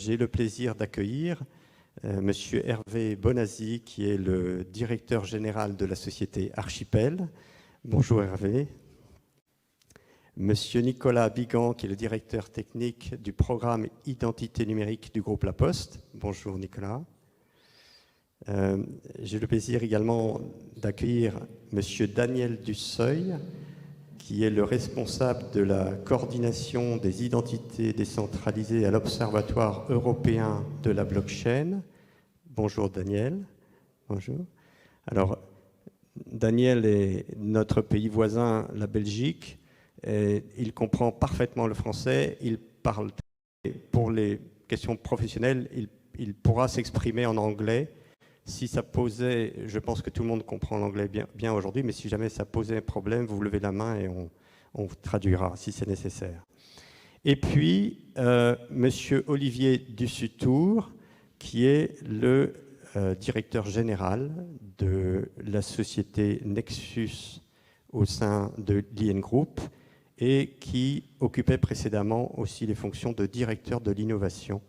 j'ai le plaisir d'accueillir Monsieur Hervé Bonazzi, qui est le directeur général de la société Archipel. Bonjour Hervé. Monsieur Nicolas Bigan, qui est le directeur technique du programme Identité numérique du groupe La Poste. Bonjour Nicolas. J'ai le plaisir également d'accueillir Monsieur Daniel Dusseuil, qui est le responsable de la coordination des identités décentralisées à l'Observatoire européen de la blockchain. Bonjour Daniel. Bonjour. Alors, Daniel est notre pays voisin, la Belgique. Et il comprend parfaitement le français. Il parle, pour les questions professionnelles, il pourra s'exprimer en anglais. Si ça posait, je pense que tout le monde comprend l'anglais bien aujourd'hui, mais si jamais ça posait un problème, vous levez la main et on traduira si c'est nécessaire. Et puis, Monsieur Olivier Dussutour, qui est le directeur général de la société Nexus au sein de l'IN Group et qui occupait précédemment aussi les fonctions de directeur de l'innovation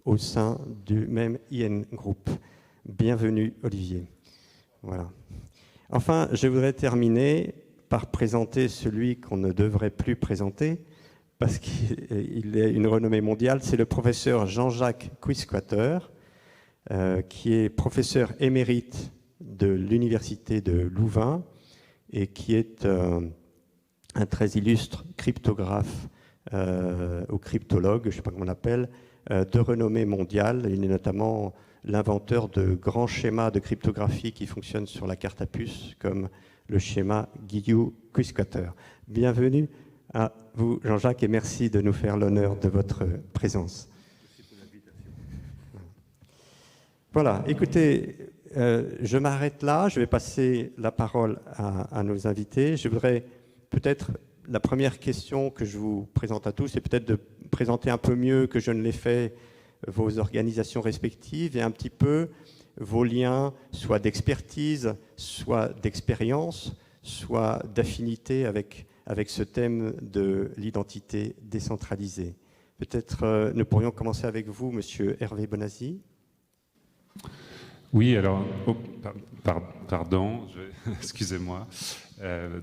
au sein du même IN Group. Bienvenue Olivier. Voilà. Enfin, je voudrais terminer par présenter celui qu'on ne devrait plus présenter parce qu'il a une renommée mondiale. C'est le professeur Jean-Jacques Cuisquater, qui est professeur émérite de l'université de Louvain et qui est un très illustre cryptographe ou cryptologue, je ne sais pas comment on l'appelle, de renommée mondiale. Il est notamment l'inventeur de grands schémas de cryptographie qui fonctionnent sur la carte à puce, comme le schéma Guillou-Quisquater. Bienvenue à vous, Jean-Jacques, et merci de nous faire l'honneur de votre présence. Merci pour l'invitation. Voilà, écoutez, je m'arrête là. Je vais passer la parole à nos invités. Je voudrais peut-être, la première question que je vous présente à tous, c'est peut-être de présenter un peu mieux que je ne l'ai fait vos organisations respectives et un petit peu vos liens, soit d'expertise, soit d'expérience, soit d'affinité avec ce thème de l'identité décentralisée. Peut-être nous pourrions commencer avec vous, Monsieur Hervé Bonazzi. Oui, alors, pardon, excusez-moi.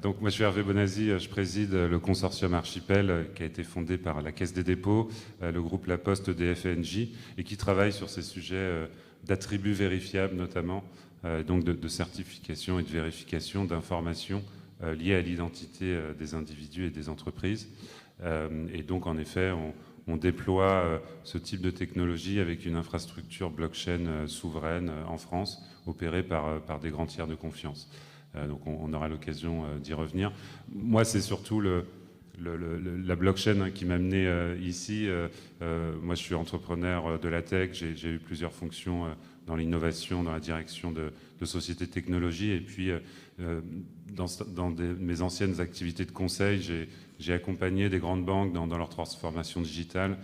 Donc moi je suis Hervé Bonazzi, je préside le consortium Archipel qui a été fondé par la Caisse des dépôts, le groupe La Poste, DFNJ, et qui travaille sur ces sujets d'attributs vérifiables notamment, donc de certification et de vérification d'informations liées à l'identité des individus et des entreprises. Et donc en effet, on déploie ce type de technologie avec une infrastructure blockchain souveraine en France, opérée par des grands tiers de confiance. Donc on aura l'occasion d'y revenir. Moi, c'est surtout la blockchain qui m'a amené ici. Moi, je suis entrepreneur de la tech. J'ai eu plusieurs fonctions dans l'innovation, dans la direction de sociétés de technologie. Et puis, dans mes anciennes activités de conseil, j'ai accompagné des grandes banques dans leur transformation digitale,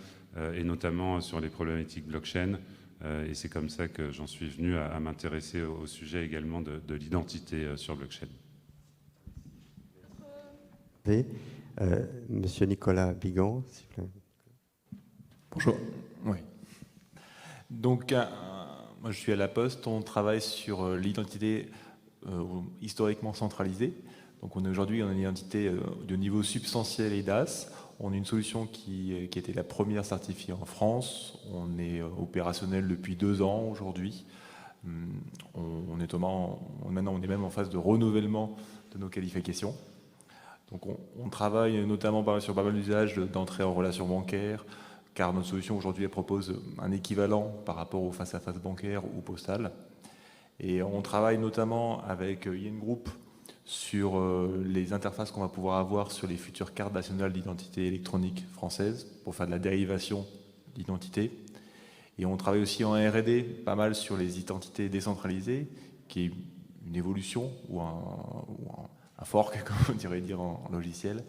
et notamment sur les problématiques blockchain. Et c'est comme ça que j'en suis venu à m'intéresser au sujet également de l'identité sur blockchain. Monsieur Nicolas Bigan, s'il vous plaît. Bonjour. Oui. Donc, moi je suis à La Poste, on travaille sur l'identité historiquement centralisée. Donc on est aujourd'hui en identité de niveau substantiel EIDAS. On a une solution qui était la première certifiée en France. On est opérationnel depuis 2 ans aujourd'hui. Maintenant on est même en phase de renouvellement de nos qualifications. Donc on travaille notamment sur pas mal d'usages d'entrée en relation bancaire, car notre solution aujourd'hui elle propose un équivalent par rapport au face-à-face bancaire ou postal. Et on travaille notamment avec IN Group sur les interfaces qu'on va pouvoir avoir sur les futures cartes nationales d'identité électronique françaises pour faire de la dérivation d'identité. Et on travaille aussi en R&D pas mal sur les identités décentralisées, qui est une évolution ou un fork, comme on dirait dire en logiciel,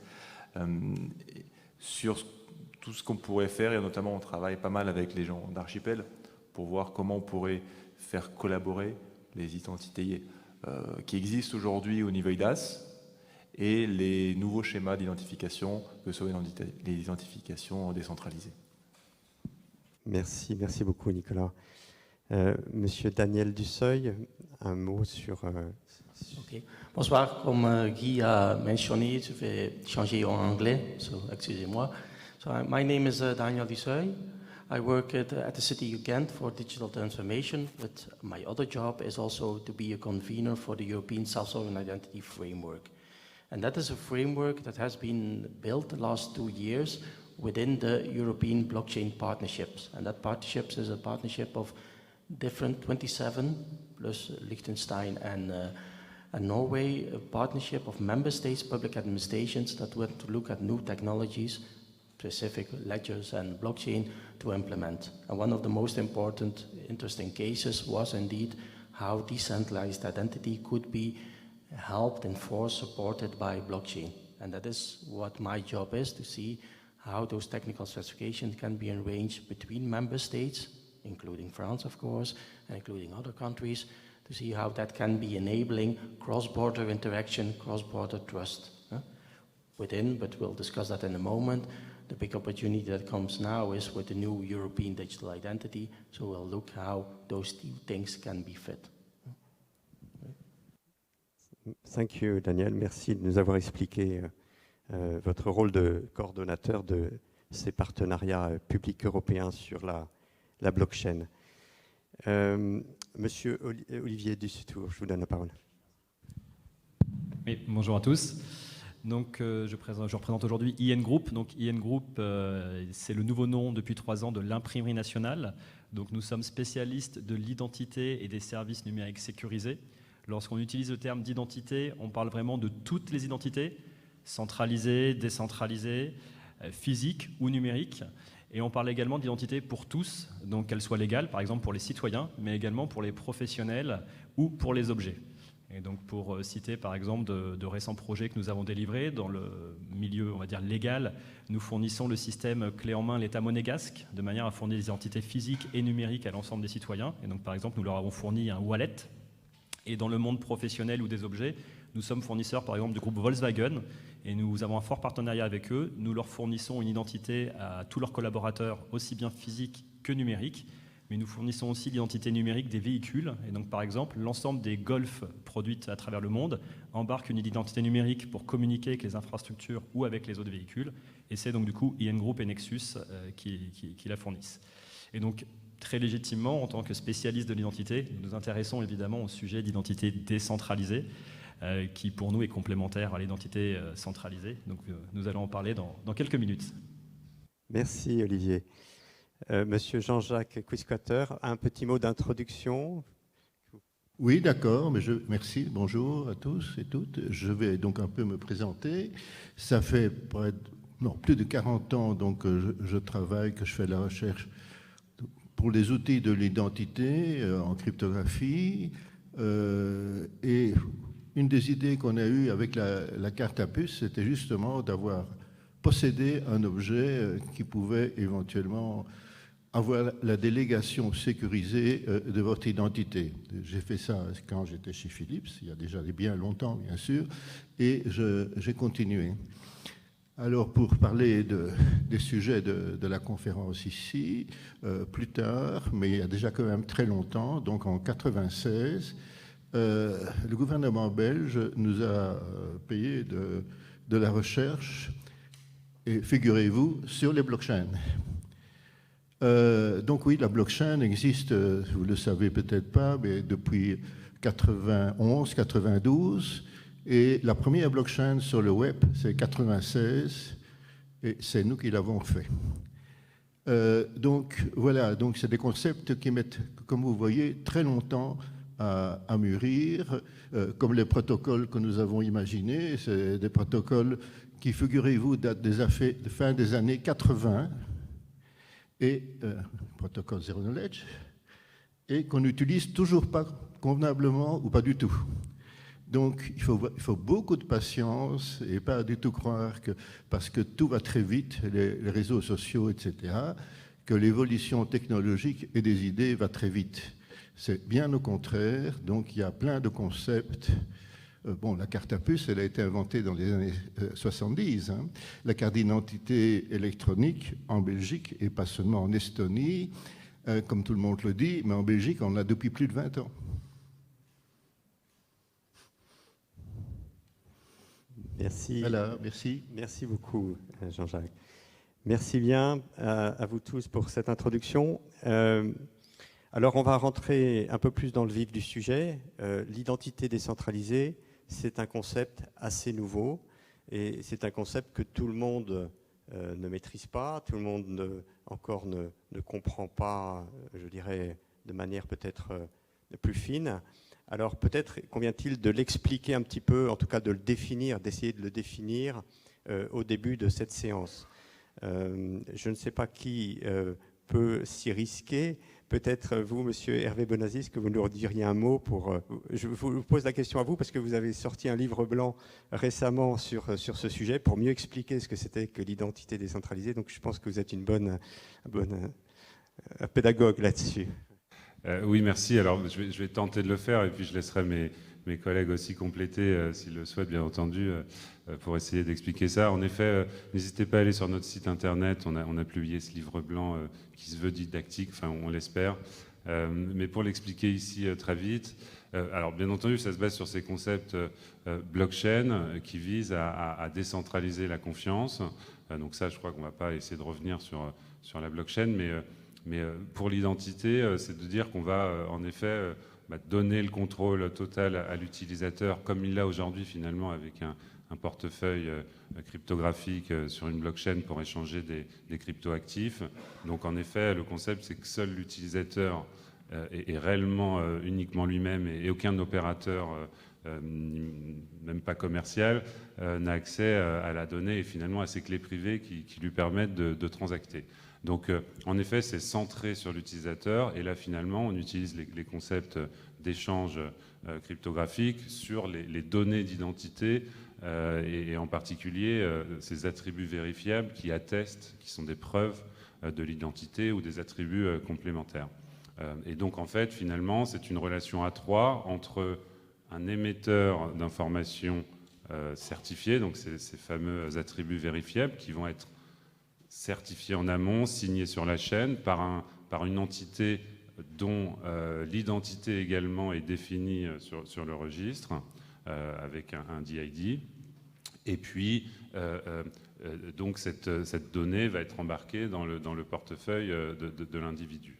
sur tout ce qu'on pourrait faire. Et notamment, on travaille pas mal avec les gens d'Archipel pour voir comment on pourrait faire collaborer les identités qui existent aujourd'hui au niveau EIDAS et les nouveaux schémas d'identification que sont les identifications décentralisées. Merci beaucoup Nicolas. Monsieur Daniel Dusseuil, un mot sur... Ok. Bonsoir, comme Guy a mentionné, je vais changer en anglais, so excusez-moi. So my name is Daniel Dusseuil. I work at the City of Ghent for digital transformation, but my other job is also to be a convener for the European Self-Sovereign Identity Framework. And that is a framework that has been built the last 2 years within the European blockchain partnerships. And that partnerships is a partnership of different 27 plus Liechtenstein and Norway, a partnership of member states, public administrations that want to look at new technologies, specific ledgers and blockchain to implement. And one of the most important, interesting cases was indeed how decentralized identity could be helped, enforced, supported by blockchain. And that is what my job is, to see how those technical specifications can be arranged between member states, including France, of course, and including other countries, to see how that can be enabling cross-border interaction, cross-border trust within, but we'll discuss that in a moment. The big opportunity that comes now is with the new European digital identity, so we'll look how those two things can be fit. Thank you, Daniel. Merci de nous avoir expliqué votre rôle de coordonnateur de ces partenariats publics européens sur la blockchain. Monsieur Olivier Dustour, je vous donne la parole. Oui, bonjour à tous. Donc, je représente aujourd'hui IN Group. Donc, IN Group, c'est le nouveau nom depuis 3 ans de l'imprimerie nationale. Donc, nous sommes spécialistes de l'identité et des services numériques sécurisés. Lorsqu'on utilise le terme d'identité, on parle vraiment de toutes les identités, centralisées, décentralisées, physiques ou numériques. Et on parle également d'identité pour tous, donc qu'elle soit légale, par exemple pour les citoyens, mais également pour les professionnels ou pour les objets. Et donc pour citer par exemple de récents projets que nous avons délivrés dans le milieu, on va dire, légal, nous fournissons le système clé en main l'État monégasque, de manière à fournir des identités physiques et numériques à l'ensemble des citoyens. Et donc par exemple, nous leur avons fourni un wallet. Et dans le monde professionnel ou des objets, nous sommes fournisseurs par exemple du groupe Volkswagen et nous avons un fort partenariat avec eux. Nous leur fournissons une identité à tous leurs collaborateurs, aussi bien physiques que numériques, mais nous fournissons aussi l'identité numérique des véhicules. Et donc par exemple, l'ensemble des Golf produites à travers le monde embarquent une identité numérique pour communiquer avec les infrastructures ou avec les autres véhicules. Et c'est donc du coup IN Group et Nexus qui la fournissent. Et donc très légitimement, en tant que spécialiste de l'identité, nous nous intéressons évidemment au sujet d'identité décentralisée, qui pour nous est complémentaire à l'identité centralisée. Donc nous allons en parler dans quelques minutes. Merci Olivier. Monsieur Jean-Jacques Quisquater, un petit mot d'introduction. Oui, d'accord, mais merci, bonjour à tous et toutes. Je vais donc un peu me présenter. Ça fait plus de 40 ans donc, que je travaille, que je fais de la recherche pour les outils de l'identité en cryptographie. Et une des idées qu'on a eues avec la carte à puce, c'était justement d'avoir possédé un objet qui pouvait éventuellement avoir la délégation sécurisée de votre identité. J'ai fait ça quand j'étais chez Philips, il y a déjà bien longtemps, bien sûr, et j'ai continué. Alors, pour parler des sujets de la conférence ici, plus tard, mais il y a déjà quand même très longtemps, donc en 1996, le gouvernement belge nous a payé de la recherche, et figurez-vous, sur les blockchains. Donc oui, la blockchain existe, vous ne le savez peut-être pas, mais depuis 91-92, et la première blockchain sur le web, c'est 96, et c'est nous qui l'avons fait. Donc voilà, donc c'est des concepts qui mettent, comme vous voyez, très longtemps à mûrir, comme les protocoles que nous avons imaginés. C'est des protocoles qui, figurez-vous, datent de fin des années 80, et protocole Zero Knowledge, et qu'on n'utilise toujours pas convenablement ou pas du tout. Donc il faut beaucoup de patience et pas du tout croire que parce que tout va très vite, les réseaux sociaux, etc., que l'évolution technologique et des idées va très vite. C'est bien au contraire. Donc il y a plein de concepts Bon, la carte à puce, elle a été inventée dans les années 70. Hein. La carte d'identité électronique en Belgique, et pas seulement en Estonie, comme tout le monde le dit, mais en Belgique, on l'a depuis plus de 20 ans. Merci. Voilà, merci. Merci beaucoup, Jean-Jacques. Merci bien à vous tous pour cette introduction. Alors, on va rentrer un peu plus dans le vif du sujet. L'identité décentralisée, c'est un concept assez nouveau et c'est un concept que tout le monde ne maîtrise pas, tout le monde ne comprend pas, je dirais, de manière peut-être plus fine. Alors peut-être convient-il de l'expliquer un petit peu, en tout cas de le définir, d'essayer de le définir au début de cette séance. Je ne sais pas qui peut s'y risquer. Peut-être vous, Monsieur Hervé Bonazzi, est-ce que vous nous diriez un mot pour... je vous pose la question à vous parce que vous avez sorti un livre blanc récemment sur ce sujet pour mieux expliquer ce que c'était que l'identité décentralisée. Donc je pense que vous êtes une bonne pédagogue là-dessus. Oui, merci. Alors, je vais tenter de le faire et puis je laisserai mes collègues aussi compléter, s'ils le souhaitent, bien entendu, pour essayer d'expliquer ça. En effet, n'hésitez pas à aller sur notre site internet. On a publié ce livre blanc qui se veut didactique, enfin, on l'espère. Mais pour l'expliquer ici très vite, alors, bien entendu, ça se base sur ces concepts blockchain qui visent à décentraliser la confiance. Donc ça, je crois qu'on ne va pas essayer de revenir sur la blockchain, mais pour l'identité, c'est de dire qu'on va en effet donner le contrôle total à l'utilisateur, comme il l'a aujourd'hui finalement avec un portefeuille cryptographique sur une blockchain pour échanger des cryptoactifs. Donc en effet, le concept, c'est que seul l'utilisateur est réellement uniquement lui-même et aucun opérateur, même pas commercial, n'a accès à la donnée et finalement à ces clés privées qui lui permettent de transacter. Donc, en effet, c'est centré sur l'utilisateur. Et là, finalement, on utilise les concepts d'échange cryptographique sur les données d'identité et en particulier ces attributs vérifiables qui attestent, qui sont des preuves de l'identité ou des attributs complémentaires. Et donc, en fait, finalement, c'est une relation à trois entre un émetteur d'informations certifiées, donc ces fameux attributs vérifiables qui vont être certifié en amont, signé sur la chaîne par une entité dont l'identité également est définie sur le registre avec un DID. Et puis, donc cette donnée va être embarquée dans le portefeuille de l'individu.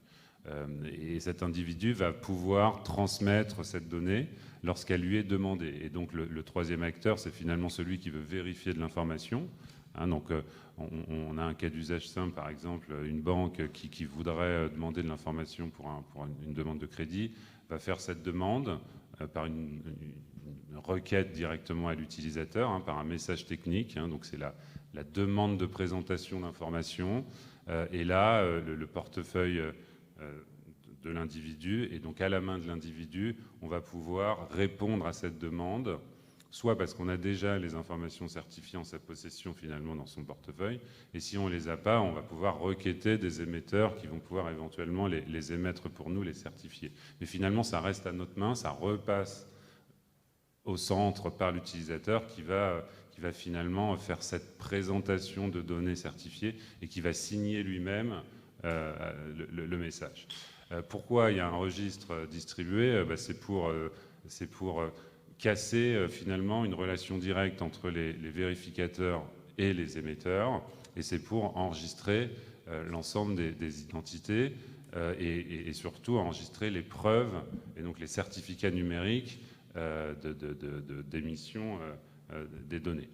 Et cet individu va pouvoir transmettre cette donnée lorsqu'elle lui est demandée. Et donc le troisième acteur, c'est finalement celui qui veut vérifier de l'information. Donc on a un cas d'usage simple, par exemple, une banque qui voudrait demander de l'information pour une demande de crédit, va faire cette demande par une requête directement à l'utilisateur, par un message technique. Donc c'est la demande de présentation d'informations. Et là, le portefeuille de l'individu, et donc à la main de l'individu, on va pouvoir répondre à cette demande, soit parce qu'on a déjà les informations certifiées en sa possession finalement dans son portefeuille, et si on ne les a pas, on va pouvoir requêter des émetteurs qui vont pouvoir éventuellement les émettre pour nous, les certifier. Mais finalement, ça reste à notre main, ça repasse au centre par l'utilisateur qui va finalement faire cette présentation de données certifiées et qui va signer lui-même le message. Pourquoi il y a un registre distribué ? C'est pour casser finalement une relation directe entre les vérificateurs et les émetteurs, et c'est pour enregistrer l'ensemble des identités et surtout enregistrer les preuves et donc les certificats numériques d'émission des données.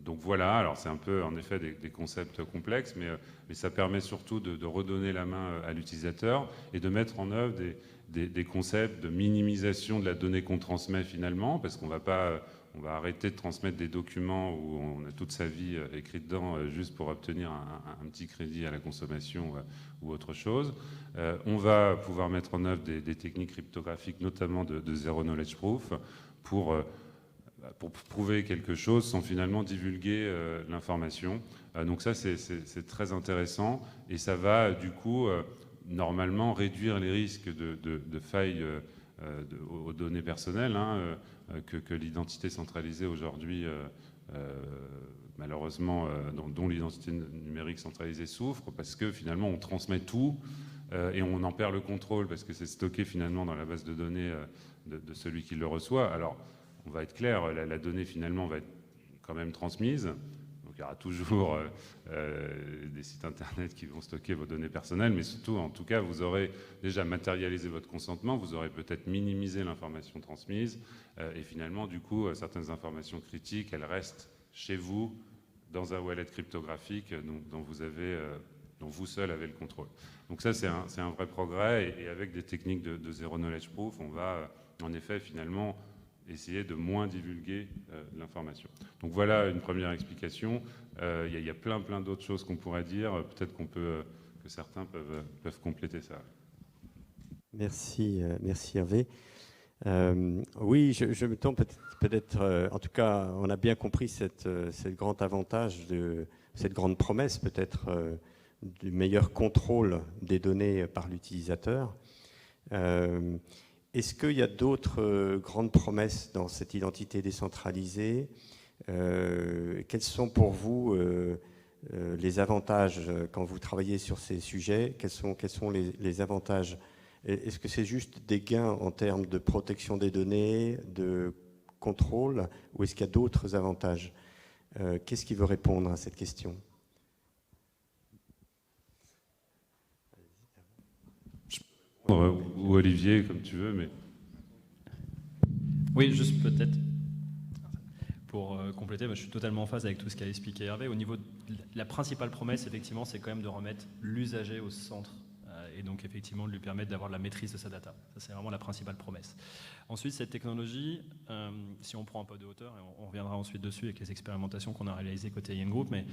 Donc voilà, alors c'est un peu en effet des concepts complexes, mais ça permet surtout de redonner la main à l'utilisateur et de mettre en œuvre des concepts de minimisation de la donnée qu'on transmet finalement, parce qu'on va arrêter de transmettre des documents où on a toute sa vie écrite dedans juste pour obtenir un petit crédit à la consommation ou autre chose. On va pouvoir mettre en œuvre des techniques cryptographiques, notamment de Zero Knowledge Proof, pour prouver quelque chose sans finalement divulguer l'information. Donc ça, c'est très intéressant et ça va du coup normalement réduire les risques de failles aux données personnelles, que l'identité centralisée aujourd'hui, malheureusement, dont l'identité numérique centralisée souffre, parce que finalement on transmet tout et on en perd le contrôle, parce que c'est stocké finalement dans la base de données de celui qui le reçoit. Alors, on va être clair, la donnée finalement va être quand même transmise. Donc il y aura toujours des sites internet qui vont stocker vos données personnelles, mais surtout, en tout cas, vous aurez déjà matérialisé votre consentement, vous aurez peut-être minimisé l'information transmise, et finalement, du coup, certaines informations critiques, elles restent chez vous, dans un wallet cryptographique dont vous seul avez le contrôle. Donc ça, c'est un vrai progrès, et avec des techniques de zero knowledge proof, on va en effet finalement essayer de moins divulguer l'information. Donc voilà une première explication. Il y a plein d'autres choses qu'on pourrait dire. Peut-être que certains peuvent compléter ça. Merci Hervé. Oui, je me tombe peut-être, en tout cas, on a bien compris cette grand avantage, cette grande promesse peut-être du meilleur contrôle des données par l'utilisateur. Est-ce qu'il y a d'autres grandes promesses dans cette identité décentralisée? Quels sont pour vous les avantages quand vous travaillez sur ces sujets? Quels sont les avantages? Est-ce que c'est juste des gains en termes de protection des données, de contrôle, ou est-ce qu'il y a d'autres avantages? Qu'est-ce qui veut répondre à cette question? Ou Olivier, comme tu veux, mais... Oui, juste peut-être pour compléter, je suis totalement en phase avec tout ce qu'a expliqué Hervé. Au niveau de la principale promesse, effectivement, c'est quand même de remettre l'usager au centre et donc effectivement de lui permettre d'avoir la maîtrise de sa data. Ça, c'est vraiment la principale promesse. Ensuite, cette technologie, si on prend un peu de hauteur, et on reviendra ensuite dessus avec les expérimentations qu'on a réalisées côté IN Group, mais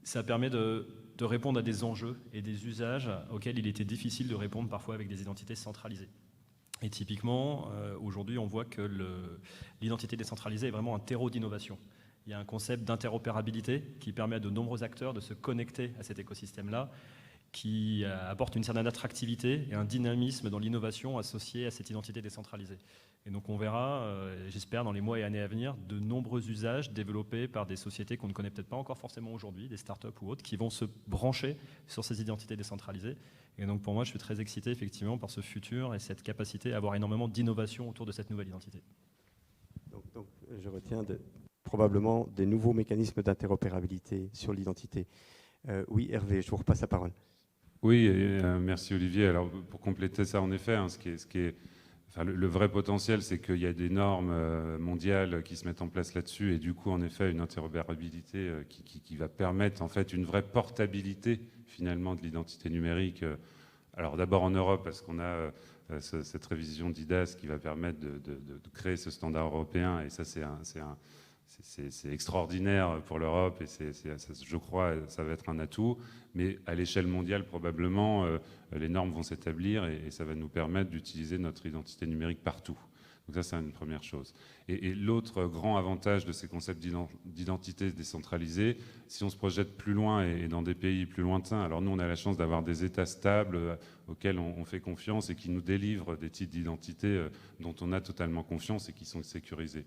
ça permet de répondre à des enjeux et des usages auxquels il était difficile de répondre parfois avec des identités centralisées. Et typiquement, aujourd'hui, on voit que l'identité décentralisée est vraiment un terreau d'innovation. Il y a un concept d'interopérabilité qui permet à de nombreux acteurs de se connecter à cet écosystème-là, qui apporte une certaine attractivité et un dynamisme dans l'innovation associée à cette identité décentralisée. Et donc on verra, j'espère, dans les mois et années à venir, de nombreux usages développés par des sociétés qu'on ne connaît peut-être pas encore forcément aujourd'hui, des startups ou autres, qui vont se brancher sur ces identités décentralisées. Et donc pour moi, je suis très excité effectivement par ce futur et cette capacité à avoir énormément d'innovation autour de cette nouvelle identité. Donc je retiens probablement des nouveaux mécanismes d'interopérabilité sur l'identité. Oui, Hervé, je vous repasse la parole. Oui, merci Olivier. Alors pour compléter ça, en effet, le vrai potentiel, c'est qu'il y a des normes mondiales qui se mettent en place là-dessus, et du coup, en effet, une interopérabilité qui va permettre en fait une vraie portabilité finalement de l'identité numérique. Alors d'abord en Europe, parce qu'on a cette révision d'IDAS qui va permettre de créer ce standard européen, et ça c'est extraordinaire pour l'Europe, et je crois ça va être un atout. Mais à l'échelle mondiale, probablement, les normes vont s'établir et ça va nous permettre d'utiliser notre identité numérique partout. Donc ça, c'est une première chose. Et l'autre grand avantage de ces concepts d'identité décentralisée, si on se projette plus loin et dans des pays plus lointains, alors nous, on a la chance d'avoir des États stables auxquels on fait confiance et qui nous délivrent des titres d'identité dont on a totalement confiance et qui sont sécurisés.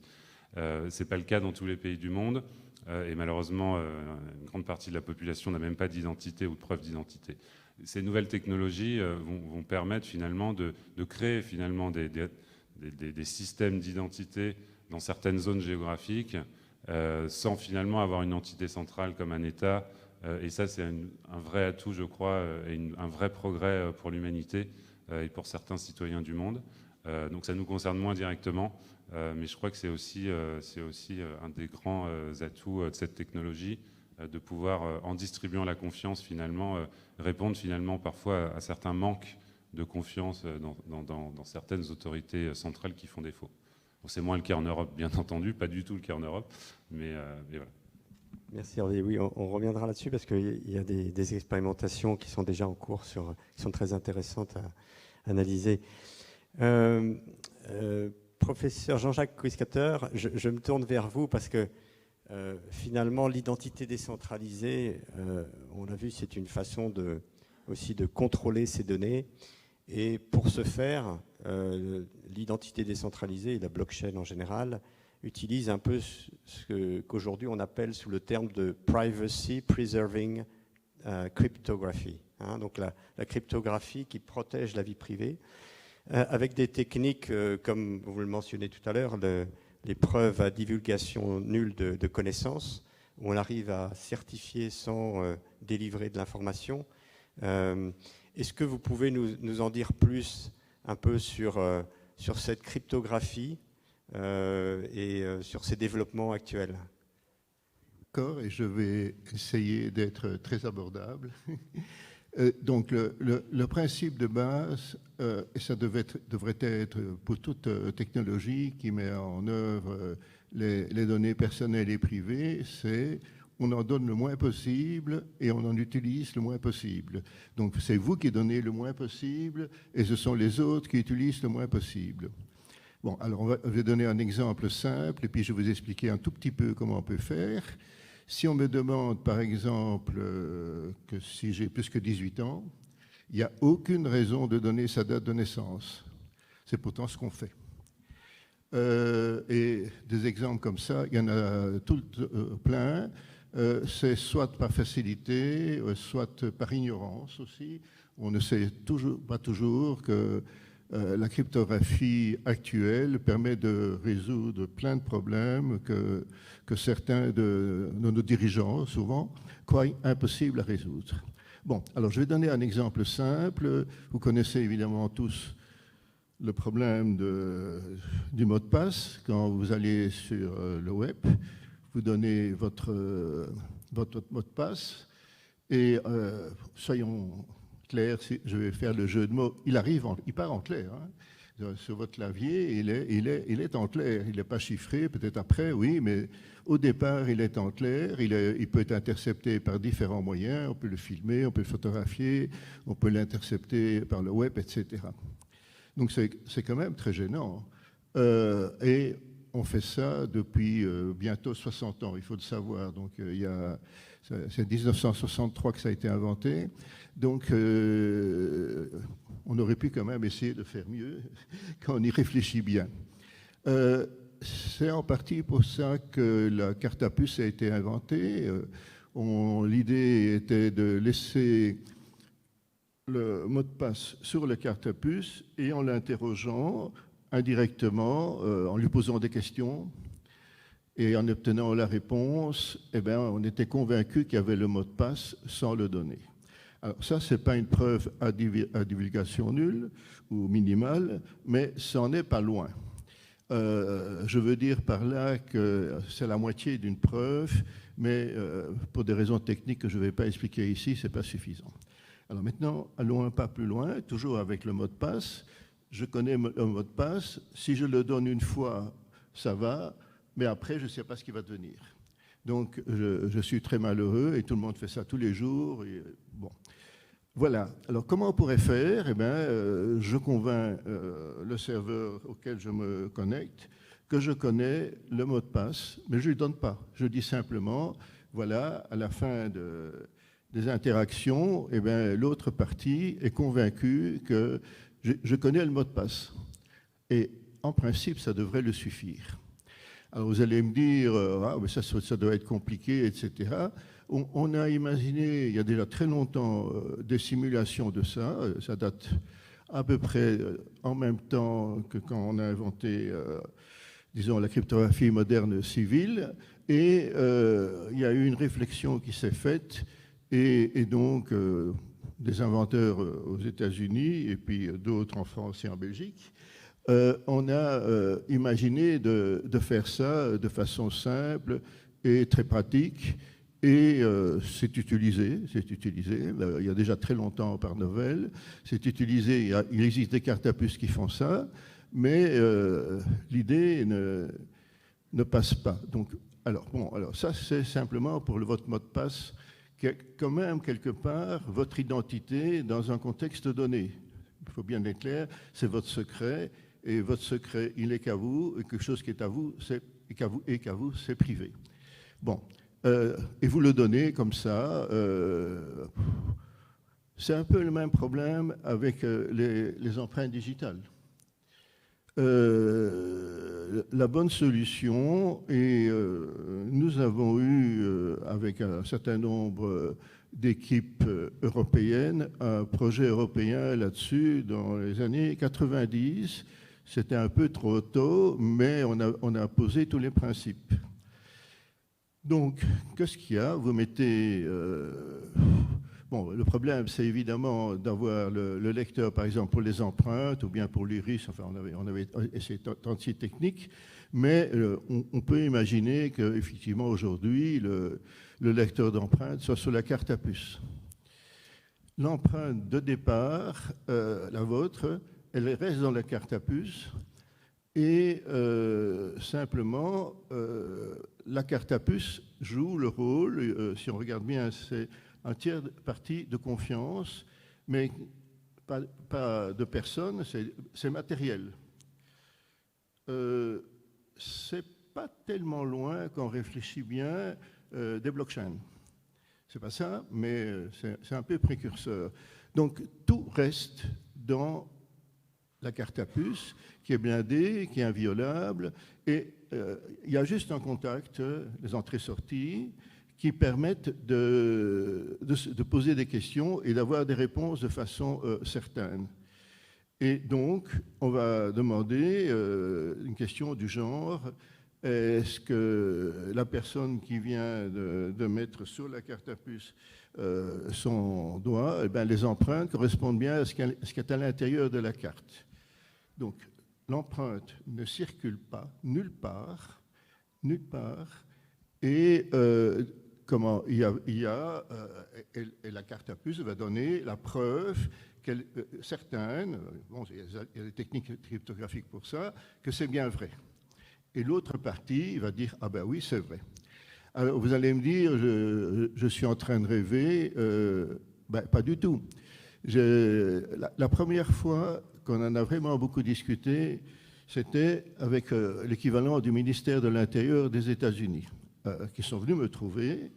Ce n'est pas le cas dans tous les pays du monde. Et malheureusement, une grande partie de la population n'a même pas d'identité ou de preuve d'identité. Ces nouvelles technologies vont permettre finalement de créer finalement des systèmes d'identité dans certaines zones géographiques sans finalement avoir une entité centrale comme un État. Et ça, c'est un vrai atout, je crois, et un vrai progrès pour l'humanité et pour certains citoyens du monde. Donc ça nous concerne moins directement. Mais je crois que c'est aussi un des grands atouts de cette technologie, de pouvoir, en distribuant la confiance, finalement, répondre finalement parfois à certains manques de confiance dans certaines autorités centrales qui font défaut. Bon, c'est moins le cas en Europe, bien entendu, pas du tout le cas en Europe, mais voilà. Merci Hervé. Oui, on reviendra là-dessus parce qu'il y a des expérimentations qui sont déjà en cours, qui sont très intéressantes à analyser. Professeur Jean-Jacques Kouiskater, je me tourne vers vous parce que finalement l'identité décentralisée, on l'a vu, c'est une façon aussi de contrôler ces données. Et pour ce faire, l'identité décentralisée et la blockchain en général utilisent un peu ce qu'aujourd'hui on appelle sous le terme de privacy preserving cryptography. Donc la cryptographie qui protège la vie privée, avec des techniques comme vous le mentionnez tout à l'heure, les preuves à divulgation nulle de connaissances, où on arrive à certifier sans délivrer de l'information. Est-ce que vous pouvez nous en dire plus un peu sur cette cryptographie et sur ces développements actuels? D'accord, et je vais essayer d'être très abordable. Donc le principe de base, et ça devrait être pour toute technologie qui met en œuvre les données personnelles et privées, c'est on en donne le moins possible et on en utilise le moins possible. Donc c'est vous qui donnez le moins possible et ce sont les autres qui utilisent le moins possible. Bon, alors je vais donner un exemple simple et puis je vais vous expliquer un tout petit peu comment on peut faire. Si on me demande, par exemple, que si j'ai plus que 18 ans, il n'y a aucune raison de donner sa date de naissance. C'est pourtant ce qu'on fait. Et des exemples comme ça, il y en a plein. C'est soit par facilité, soit par ignorance aussi. On ne sait pas toujours que la cryptographie actuelle permet de résoudre plein de problèmes que certains de nos dirigeants, souvent, croient impossibles à résoudre. Bon, alors je vais donner un exemple simple. Vous connaissez évidemment tous le problème du mot de passe. Quand vous allez sur le web, vous donnez votre mot de passe et soyons clairs, si je vais faire le jeu de mots, il part en clair. Sur votre clavier, il est en clair. Il n'est pas chiffré, peut-être après, oui, mais au départ, il est en clair. Il peut être intercepté par différents moyens. On peut le filmer, on peut le photographier, on peut l'intercepter par le web, etc. Donc c'est quand même très gênant. Et on fait ça depuis bientôt 60 ans, il faut le savoir. Donc c'est 1963 que ça a été inventé. Donc on aurait pu quand même essayer de faire mieux quand on y réfléchit bien. C'est en partie pour ça que la carte à puce a été inventée. L'idée était de laisser le mot de passe sur la carte à puce et en l'interrogeant indirectement, en lui posant des questions et en obtenant la réponse, eh bien, on était convaincu qu'il y avait le mot de passe sans le donner. Alors ça, ce n'est pas une preuve à divulgation nulle ou minimale, mais ça n'en est pas loin. Je veux dire par là que c'est la moitié d'une preuve, mais pour des raisons techniques que je ne vais pas expliquer ici, ce n'est pas suffisant. Alors maintenant, allons un pas plus loin, toujours avec le mot de passe. Je connais le mot de passe. Si je le donne une fois, ça va, mais après, je ne sais pas ce qui va devenir. Donc, je suis très malheureux et tout le monde fait ça tous les jours. Et, bon. Voilà. Alors, comment on pourrait faire? Eh bien, je convainc le serveur auquel je me connecte que je connais le mot de passe, mais je ne lui donne pas. Je dis simplement, voilà, à la fin des interactions, eh bien, l'autre partie est convaincue que je connais le mot de passe. Et en principe, ça devrait le suffire. Alors vous allez me dire, mais ça doit être compliqué, etc. On a imaginé, il y a déjà très longtemps, des simulations de ça. Ça date à peu près en même temps que quand on a inventé, disons, la cryptographie moderne civile. Et il y a eu une réflexion qui s'est faite. Et donc, des inventeurs aux États-Unis et puis d'autres en France et en Belgique, on a imaginé de faire ça de façon simple et très pratique. Et c'est utilisé. Il y a déjà très longtemps par Novell. C'est utilisé. Il existe des cartes à puce qui font ça, mais l'idée ne passe pas. Donc, alors ça, c'est simplement pour votre mot de passe, quand même, quelque part, votre identité dans un contexte donné. Il faut bien être clair, c'est votre secret, et votre secret, il n'est qu'à vous, et quelque chose qui est à vous, c'est privé. Bon, et vous le donnez comme ça, C'est un peu le même problème avec les empreintes digitales. La bonne solution, et nous avons eu, avec un certain nombre d'équipes européennes, un projet européen là-dessus dans les années 90. C'était un peu trop tôt, mais on a posé tous les principes. Donc, qu'est-ce qu'il y a? Vous mettez... Bon, le problème, c'est évidemment d'avoir le lecteur, par exemple, pour les empreintes ou bien pour l'iris. Enfin, on avait essayé tant de sites techniques, mais on peut imaginer qu'effectivement, aujourd'hui, le lecteur d'empreintes soit sur la carte à puce. L'empreinte de départ, la vôtre, elle reste dans la carte à puce et simplement, la carte à puce joue le rôle, si on regarde bien, c'est un tiers partie de confiance, mais pas de personne, c'est matériel. C'est pas tellement loin quand on réfléchit bien des blockchains. C'est pas ça, mais c'est un peu précurseur. Donc tout reste dans la carte à puce, qui est blindée, qui est inviolable, et il y a juste un contact, les entrées-sorties, qui permettent de poser des questions et d'avoir des réponses de façon certaine. Et donc, on va demander une question du genre, est-ce que la personne qui vient de mettre sur la carte à puce son doigt, eh bien, les empreintes correspondent bien à ce qui est à l'intérieur de la carte. Donc, l'empreinte ne circule pas nulle part, et comment il y a et la carte à puce va donner la preuve certaines, bon, il y a des techniques cryptographiques pour ça, que c'est bien vrai. Et l'autre partie va dire, ah ben oui, c'est vrai. Alors vous allez me dire, je suis en train de rêver, ben, pas du tout. La première fois qu'on en a vraiment beaucoup discuté, c'était avec l'équivalent du ministère de l'Intérieur des États-Unis, qui sont venus me trouver.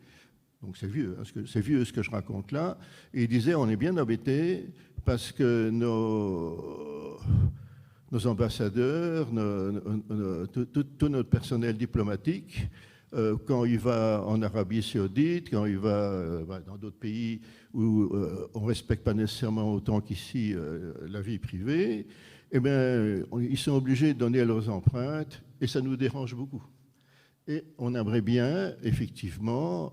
Donc c'est vieux, hein, c'est vieux ce que je raconte là. Et ils disaient, on est bien embêtés parce que nos ambassadeurs, tout notre personnel diplomatique, quand il va en Arabie Saoudite, quand il va dans d'autres pays où on ne respecte pas nécessairement autant qu'ici la vie privée, eh bien, ils sont obligés de donner leurs empreintes et ça nous dérange beaucoup. Et on aimerait bien, effectivement,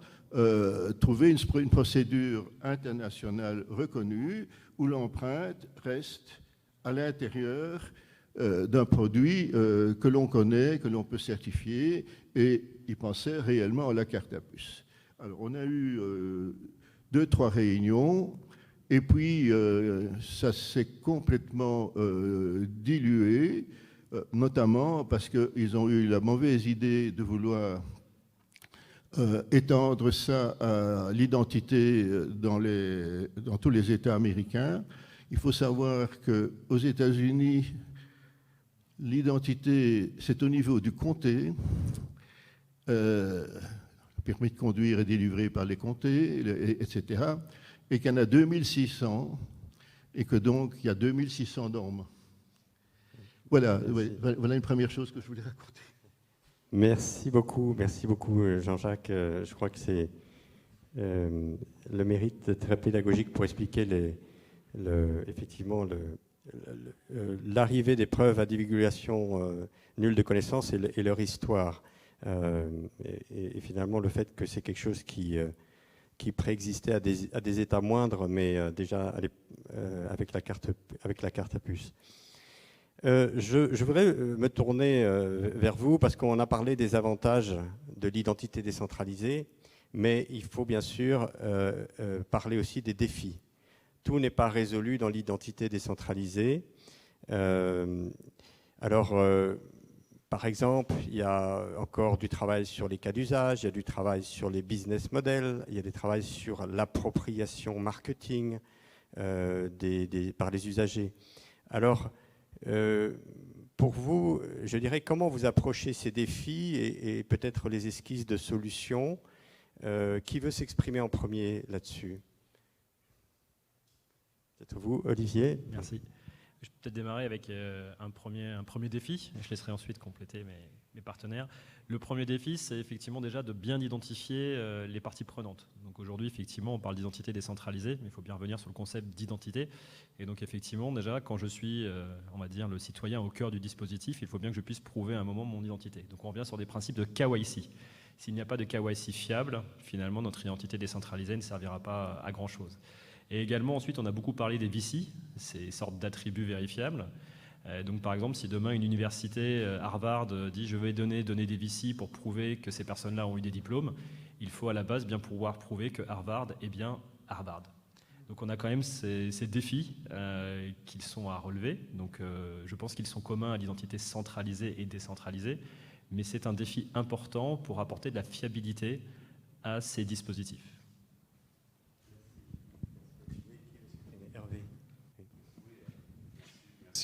trouver une procédure internationale reconnue où l'empreinte reste à l'intérieur d'un produit que l'on connaît, que l'on peut certifier, et ils pensaient réellement à la carte à puce. Alors, on a eu 2-3 réunions, et puis ça s'est complètement dilué, notamment parce qu'ils ont eu la mauvaise idée de vouloir étendre ça à l'identité dans tous les États américains. Il faut savoir qu'aux États-Unis, l'identité, c'est au niveau du comté. Le permis de conduire est délivré par les comtés, etc. Et qu'il y en a 2600, et que donc il y a 2600 normes. Voilà une première chose que je voulais raconter. Merci beaucoup Jean-Jacques. Je crois que c'est le mérite très pédagogique pour expliquer effectivement l'arrivée des preuves à divulgation nulle de connaissance et leur histoire. Et finalement le fait que c'est quelque chose qui préexistait à des états moindres, mais déjà avec la carte à puce. Je voudrais me tourner vers vous parce qu'on a parlé des avantages de l'identité décentralisée, mais il faut bien sûr parler aussi des défis. Tout n'est pas résolu dans l'identité décentralisée. Par exemple, il y a encore du travail sur les cas d'usage, il y a du travail sur les business models, il y a des travaux sur l'appropriation marketing par les usagers. Alors, pour vous, je dirais, comment vous approchez ces défis et peut-être les esquisses de solutions. Qui veut s'exprimer en premier là-dessus? C'est à vous, Olivier. Merci. Je peux peut-être démarrer avec un premier défi. Je laisserai ensuite compléter mes partenaires. Le premier défi, c'est effectivement déjà de bien identifier les parties prenantes. Donc aujourd'hui, effectivement, on parle d'identité décentralisée, mais il faut bien revenir sur le concept d'identité. Et donc effectivement, déjà, quand je suis, on va dire, le citoyen au cœur du dispositif, il faut bien que je puisse prouver à un moment mon identité. Donc on revient sur des principes de KYC. S'il n'y a pas de KYC fiable, finalement, notre identité décentralisée ne servira pas à grand-chose. Et également, ensuite, on a beaucoup parlé des VC, ces sortes d'attributs vérifiables. Donc, par exemple, si demain une université, Harvard, dit « je vais donner des VC pour prouver que ces personnes-là ont eu des diplômes », il faut à la base bien pouvoir prouver que Harvard est bien Harvard. Donc, on a quand même ces défis qui sont à relever. Donc, je pense qu'ils sont communs à l'identité centralisée et décentralisée, mais c'est un défi important pour apporter de la fiabilité à ces dispositifs.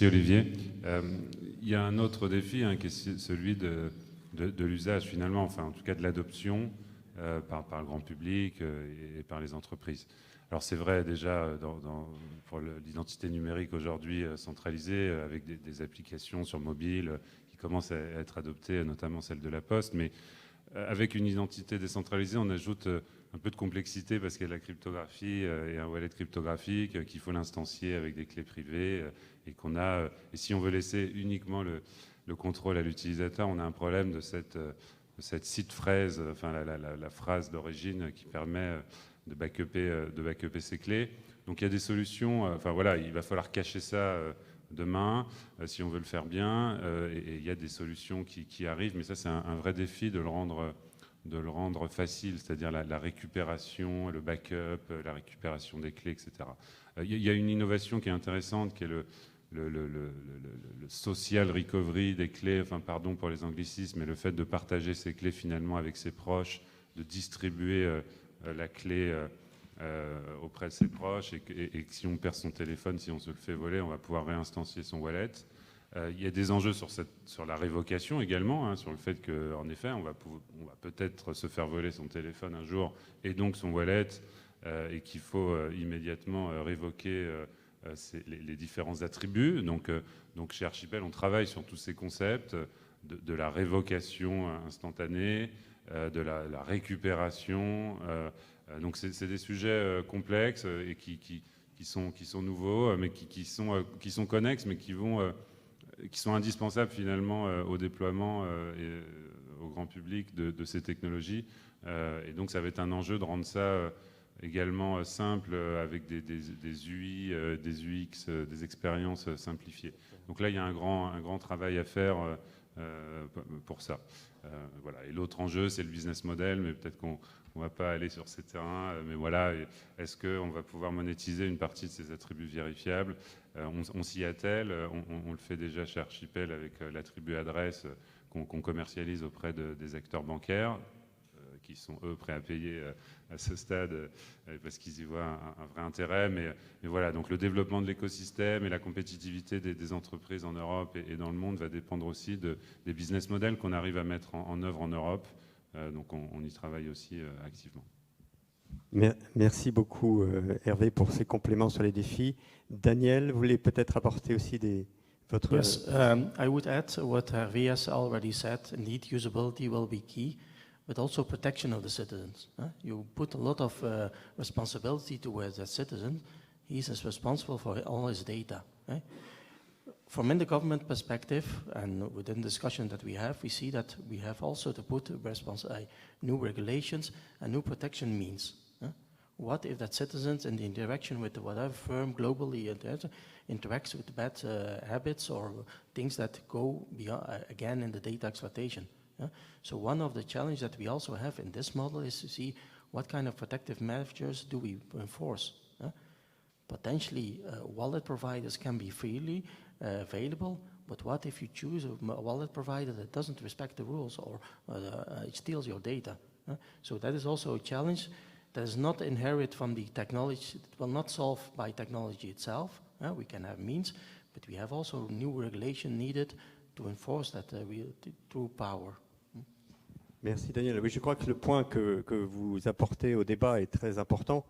Merci Olivier. Il y a un autre défi qui est celui de l'usage finalement, enfin en tout cas de l'adoption par le grand public et par les entreprises. Alors c'est vrai déjà pour l'identité numérique aujourd'hui centralisée avec des applications sur mobile qui commencent à être adoptées, notamment celle de la Poste, mais avec une identité décentralisée, on ajoute un peu de complexité parce qu'il y a de la cryptographie et un wallet cryptographique qu'il faut l'instancier avec des clés privées et si on veut laisser uniquement le contrôle à l'utilisateur, on a un problème de cette seed phrase, enfin la phrase d'origine qui permet de backuper ces clés. Donc il y a des solutions, enfin voilà, il va falloir cacher ça demain si on veut le faire bien et il y a des solutions qui arrivent, mais ça c'est un vrai défi de le rendre facile, c'est-à-dire la récupération, le backup, la récupération des clés, etc. Il y a une innovation qui est intéressante, qui est le social recovery des clés, enfin pardon pour les anglicismes, mais le fait de partager ces clés finalement avec ses proches, de distribuer la clé auprès de ses proches et que si on perd son téléphone, si on se le fait voler, on va pouvoir réinstancier son wallet. Il y a des enjeux sur la révocation également, sur le fait qu'en effet, on va peut-être se faire voler son téléphone un jour et donc son wallet, et qu'il faut immédiatement révoquer les différents attributs. Donc chez Archipel, on travaille sur tous ces concepts de la révocation instantanée, de la récupération. Donc c'est des sujets complexes et qui sont nouveaux, mais qui sont connexes, mais qui sont indispensables finalement au déploiement et au grand public de ces technologies. Et donc ça va être un enjeu de rendre ça également simple avec des UI, des UX, des expériences simplifiées. Donc là, il y a un grand travail à faire pour ça. Voilà. Et l'autre enjeu, c'est le business model, mais peut-être qu'on ne va pas aller sur ces terrains. Mais voilà, est-ce qu'on va pouvoir monétiser une partie de ces attributs vérifiables ? On s'y attelle, on le fait déjà chez Archipel avec l'attribut adresse qu'on commercialise auprès des acteurs bancaires, qui sont eux prêts à payer à ce stade parce qu'ils y voient un vrai intérêt. Mais voilà, donc le développement de l'écosystème et la compétitivité des entreprises en Europe et dans le monde va dépendre aussi des business models qu'on arrive à mettre en œuvre en Europe. Donc on y travaille aussi activement. Merci beaucoup Hervé pour ces compléments sur les défis. Daniel, vous voulez peut-être apporter aussi votre... Yes, I would add what Hervé has already said. Indeed, usability will be key, but also protection of the citizens. You put a lot of responsibility towards that citizen. He's responsible for all his data. From in the government perspective and within the discussion that we see that we have also to put new regulations and new protection means. What if that citizens in the interaction with whatever firm globally interacts with bad habits or things that go beyond, again in the data exploitation? So one of the challenges that we also have in this model is to see what kind of protective measures do we enforce. Potentially, wallet providers can be freely available, but what if you choose a wallet provider that doesn't respect the rules or it steals your data? So that is also a challenge that is not inherent from the technology. It will not solve by technology itself. We can have means, but we have also new regulation needed to enforce that true power. Merci Daniel. Oui, je crois que le point que vous apportez au débat est très important.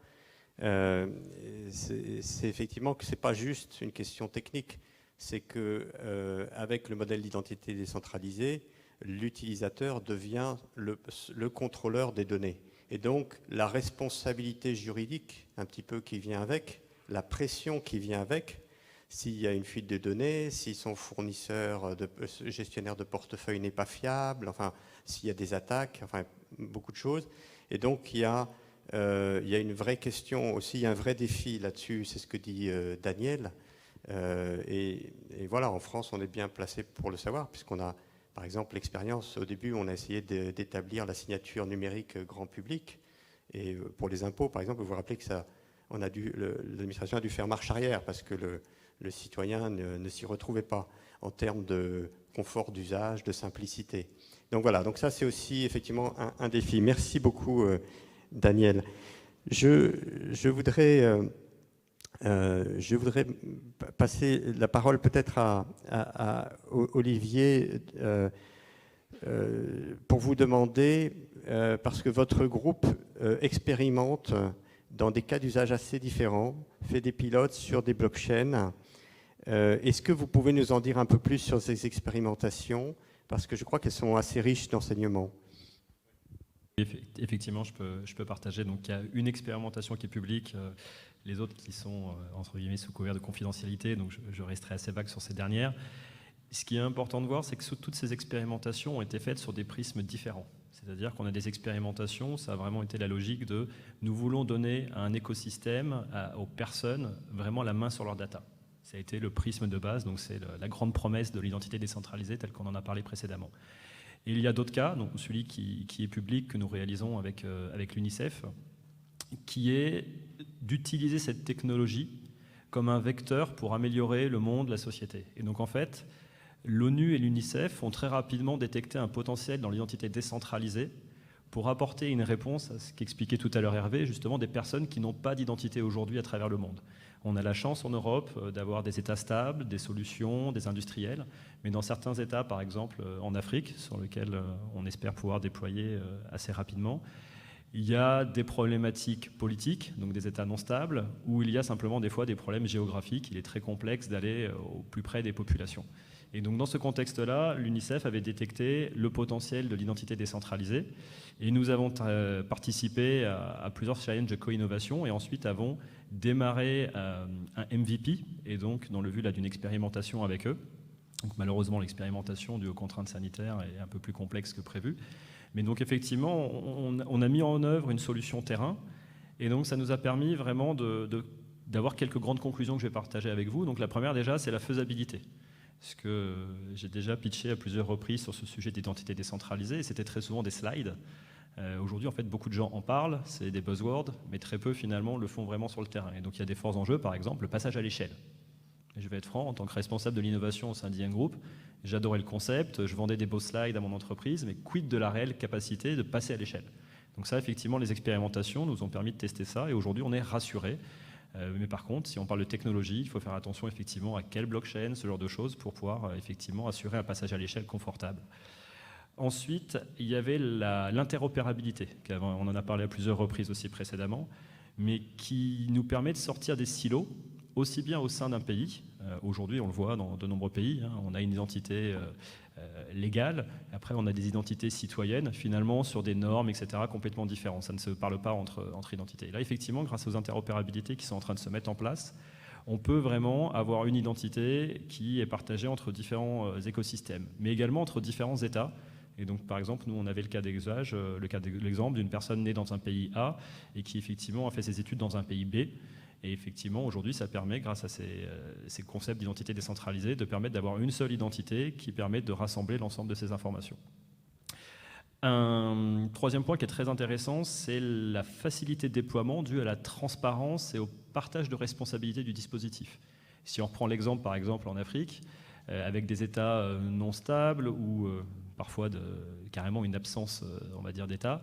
c'est effectivement que ce n'est pas juste une question technique, c'est qu'avec le modèle d'identité décentralisée, l'utilisateur devient le contrôleur des données. Et donc, la responsabilité juridique, un petit peu qui vient avec, la pression qui vient avec, s'il y a une fuite de données, si son fournisseur, gestionnaire de portefeuille n'est pas fiable, enfin, s'il y a des attaques, enfin, beaucoup de choses. Et donc, il y a une vraie question aussi, un vrai défi là-dessus, c'est ce que dit Daniel. Et voilà, en France, on est bien placé pour le savoir, puisqu'on a, par exemple, l'expérience, au début, on a essayé d'établir la signature numérique grand public. Et pour les impôts, par exemple, vous vous rappelez que l'administration a dû faire marche arrière, parce que le citoyen ne s'y retrouvait pas en termes de confort d'usage, de simplicité. Donc voilà, donc ça c'est aussi effectivement un défi. Merci beaucoup Daniel. Je voudrais passer la parole peut-être à Olivier pour vous demander, parce que votre groupe expérimente dans des cas d'usage assez différents, fait des pilotes sur des blockchains. Est-ce que vous pouvez nous en dire un peu plus sur ces expérimentations? Parce que je crois qu'elles sont assez riches d'enseignements. Effectivement, je peux partager. Donc, il y a une expérimentation qui est publique, les autres qui sont, entre guillemets, sous couvert de confidentialité, donc je resterai assez vague sur ces dernières. Ce qui est important de voir, c'est que toutes ces expérimentations ont été faites sur des prismes différents. C'est-à-dire qu'on a des expérimentations, ça a vraiment été la logique de nous voulons donner à un écosystème, aux personnes, vraiment la main sur leur data. Ça a été le prisme de base, donc c'est la grande promesse de l'identité décentralisée telle qu'on en a parlé précédemment. Et il y a d'autres cas, donc celui qui est public que nous réalisons avec l'UNICEF, qui est d'utiliser cette technologie comme un vecteur pour améliorer le monde, la société. Et donc en fait, l'ONU et l'UNICEF ont très rapidement détecté un potentiel dans l'identité décentralisée pour apporter une réponse à ce qu'expliquait tout à l'heure Hervé, justement des personnes qui n'ont pas d'identité aujourd'hui à travers le monde. On a la chance en Europe d'avoir des États stables, des solutions, des industriels, mais dans certains États, par exemple en Afrique, sur lesquels on espère pouvoir déployer assez rapidement, il y a des problématiques politiques, donc des États non stables, où il y a simplement des fois des problèmes géographiques. Il est très complexe d'aller au plus près des populations. Et donc dans ce contexte-là, l'UNICEF avait détecté le potentiel de l'identité décentralisée et nous avons participé à plusieurs challenges de co-innovation et ensuite avons démarré un MVP et donc dans le but d'une expérimentation avec eux. Donc malheureusement l'expérimentation due aux contraintes sanitaires est un peu plus complexe que prévu. Mais donc effectivement on a mis en œuvre une solution terrain et donc ça nous a permis vraiment d'avoir quelques grandes conclusions que je vais partager avec vous. Donc la première déjà c'est la faisabilité. Parce que j'ai déjà pitché à plusieurs reprises sur ce sujet d'identité décentralisée, et c'était très souvent des slides. Aujourd'hui, en fait, beaucoup de gens en parlent, c'est des buzzwords, mais très peu, finalement, le font vraiment sur le terrain. Et donc, il y a des forts enjeux, par exemple, le passage à l'échelle. Et je vais être franc, en tant que responsable de l'innovation au sein d'IN Group, j'adorais le concept, je vendais des beaux slides à mon entreprise, mais quid de la réelle capacité de passer à l'échelle? Donc ça, effectivement, les expérimentations nous ont permis de tester ça, et aujourd'hui, on est rassurés. Mais par contre, si on parle de technologie, il faut faire attention effectivement à quelle blockchain, ce genre de choses, pour pouvoir effectivement assurer un passage à l'échelle confortable. Ensuite, il y avait l'interopérabilité, on en a parlé à plusieurs reprises aussi précédemment, mais qui nous permet de sortir des silos, aussi bien au sein d'un pays. Aujourd'hui, on le voit dans de nombreux pays, on a une identité légale, après on a des identités citoyennes, finalement sur des normes, etc., complètement différentes. Ça ne se parle pas entre identités. Et là, effectivement, grâce aux interopérabilités qui sont en train de se mettre en place, on peut vraiment avoir une identité qui est partagée entre différents écosystèmes, mais également entre différents États. Et donc, par exemple, nous, on avait le cas d'usage, l'exemple d'une personne née dans un pays A et qui, effectivement, a fait ses études dans un pays B. Et effectivement, aujourd'hui, ça permet, grâce à ces concepts d'identité décentralisée, de permettre d'avoir une seule identité qui permet de rassembler l'ensemble de ces informations. Un troisième point qui est très intéressant, c'est la facilité de déploiement due à la transparence et au partage de responsabilités du dispositif. Si on reprend l'exemple, par exemple, en Afrique, avec des États non stables ou parfois carrément une absence, on va dire, d'État,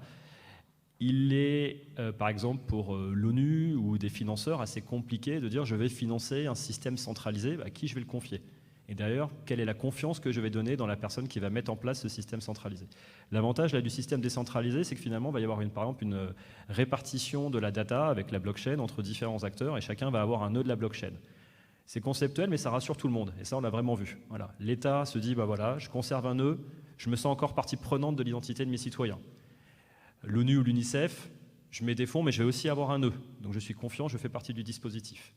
il est, par exemple, pour l'ONU ou des financeurs, assez compliqué de dire je vais financer un système centralisé, à qui je vais le confier. Et d'ailleurs, quelle est la confiance que je vais donner dans la personne qui va mettre en place ce système centralisé? L'avantage là, du système décentralisé, c'est que finalement, il va y avoir par exemple une répartition de la data avec la blockchain entre différents acteurs et chacun va avoir un nœud de la blockchain. C'est conceptuel, mais ça rassure tout le monde. Et ça, on l'a vraiment vu. Voilà. L'État se dit, voilà, je conserve un nœud, je me sens encore partie prenante de l'identité de mes citoyens. L'ONU ou l'UNICEF, je mets des fonds, mais je vais aussi avoir un nœud. Donc je suis confiant, je fais partie du dispositif.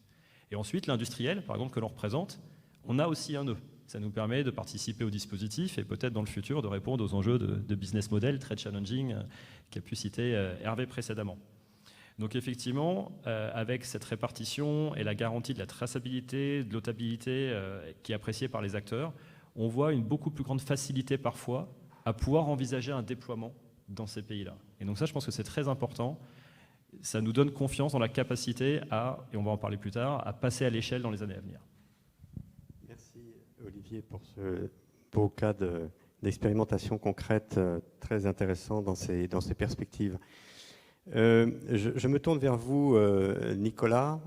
Et ensuite, l'industriel, par exemple, que l'on représente, on a aussi un nœud. Ça nous permet de participer au dispositif et peut-être dans le futur de répondre aux enjeux de business model très challenging qu'a pu citer Hervé précédemment. Donc effectivement, avec cette répartition et la garantie de la traçabilité, de l'autabilité qui est appréciée par les acteurs, on voit une beaucoup plus grande facilité parfois à pouvoir envisager un déploiement dans ces pays-là. Et donc ça, je pense que c'est très important. Ça nous donne confiance dans la capacité à, et on va en parler plus tard, à passer à l'échelle dans les années à venir. Merci Olivier pour ce beau cas d'expérimentation concrète très intéressant dans ces perspectives. Je me tourne vers vous, Nicolas.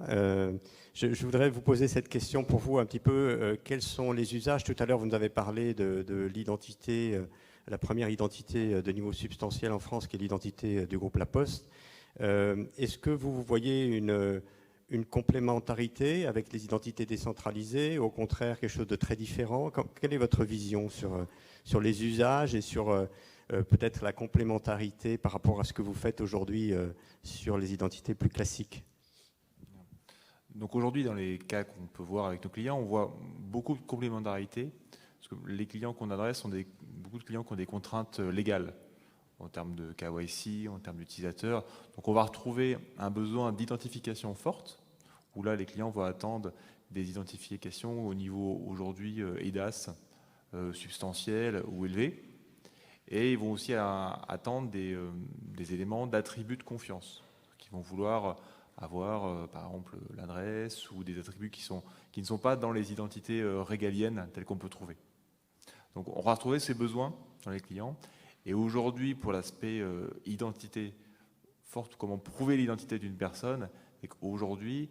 Je voudrais vous poser cette question pour vous un petit peu. Quels sont les usages? Tout à l'heure, vous nous avez parlé de l'identité, la première identité de niveau substantiel en France, qui est l'identité du groupe La Poste. Est-ce que vous voyez une complémentarité avec les identités décentralisées, ou au contraire quelque chose de très différent? Quelle est votre vision sur les usages et sur peut-être la complémentarité par rapport à ce que vous faites aujourd'hui sur les identités plus classiques? Donc aujourd'hui, dans les cas qu'on peut voir avec nos clients, on voit beaucoup de complémentarité, parce que les clients qu'on adresse sont beaucoup de clients qui ont des contraintes légales, en termes de KYC, en termes d'utilisateurs. Donc on va retrouver un besoin d'identification forte, où là les clients vont attendre des identifications au niveau aujourd'hui EIDAS, substantiel ou élevé. Et ils vont aussi attendre des éléments d'attributs de confiance, qui vont vouloir avoir par exemple l'adresse ou des attributs qui ne sont pas dans les identités régaliennes telles qu'on peut trouver. Donc on va retrouver ces besoins dans les clients. Et aujourd'hui, pour l'aspect identité forte, comment prouver l'identité d'une personne, et qu'aujourd'hui,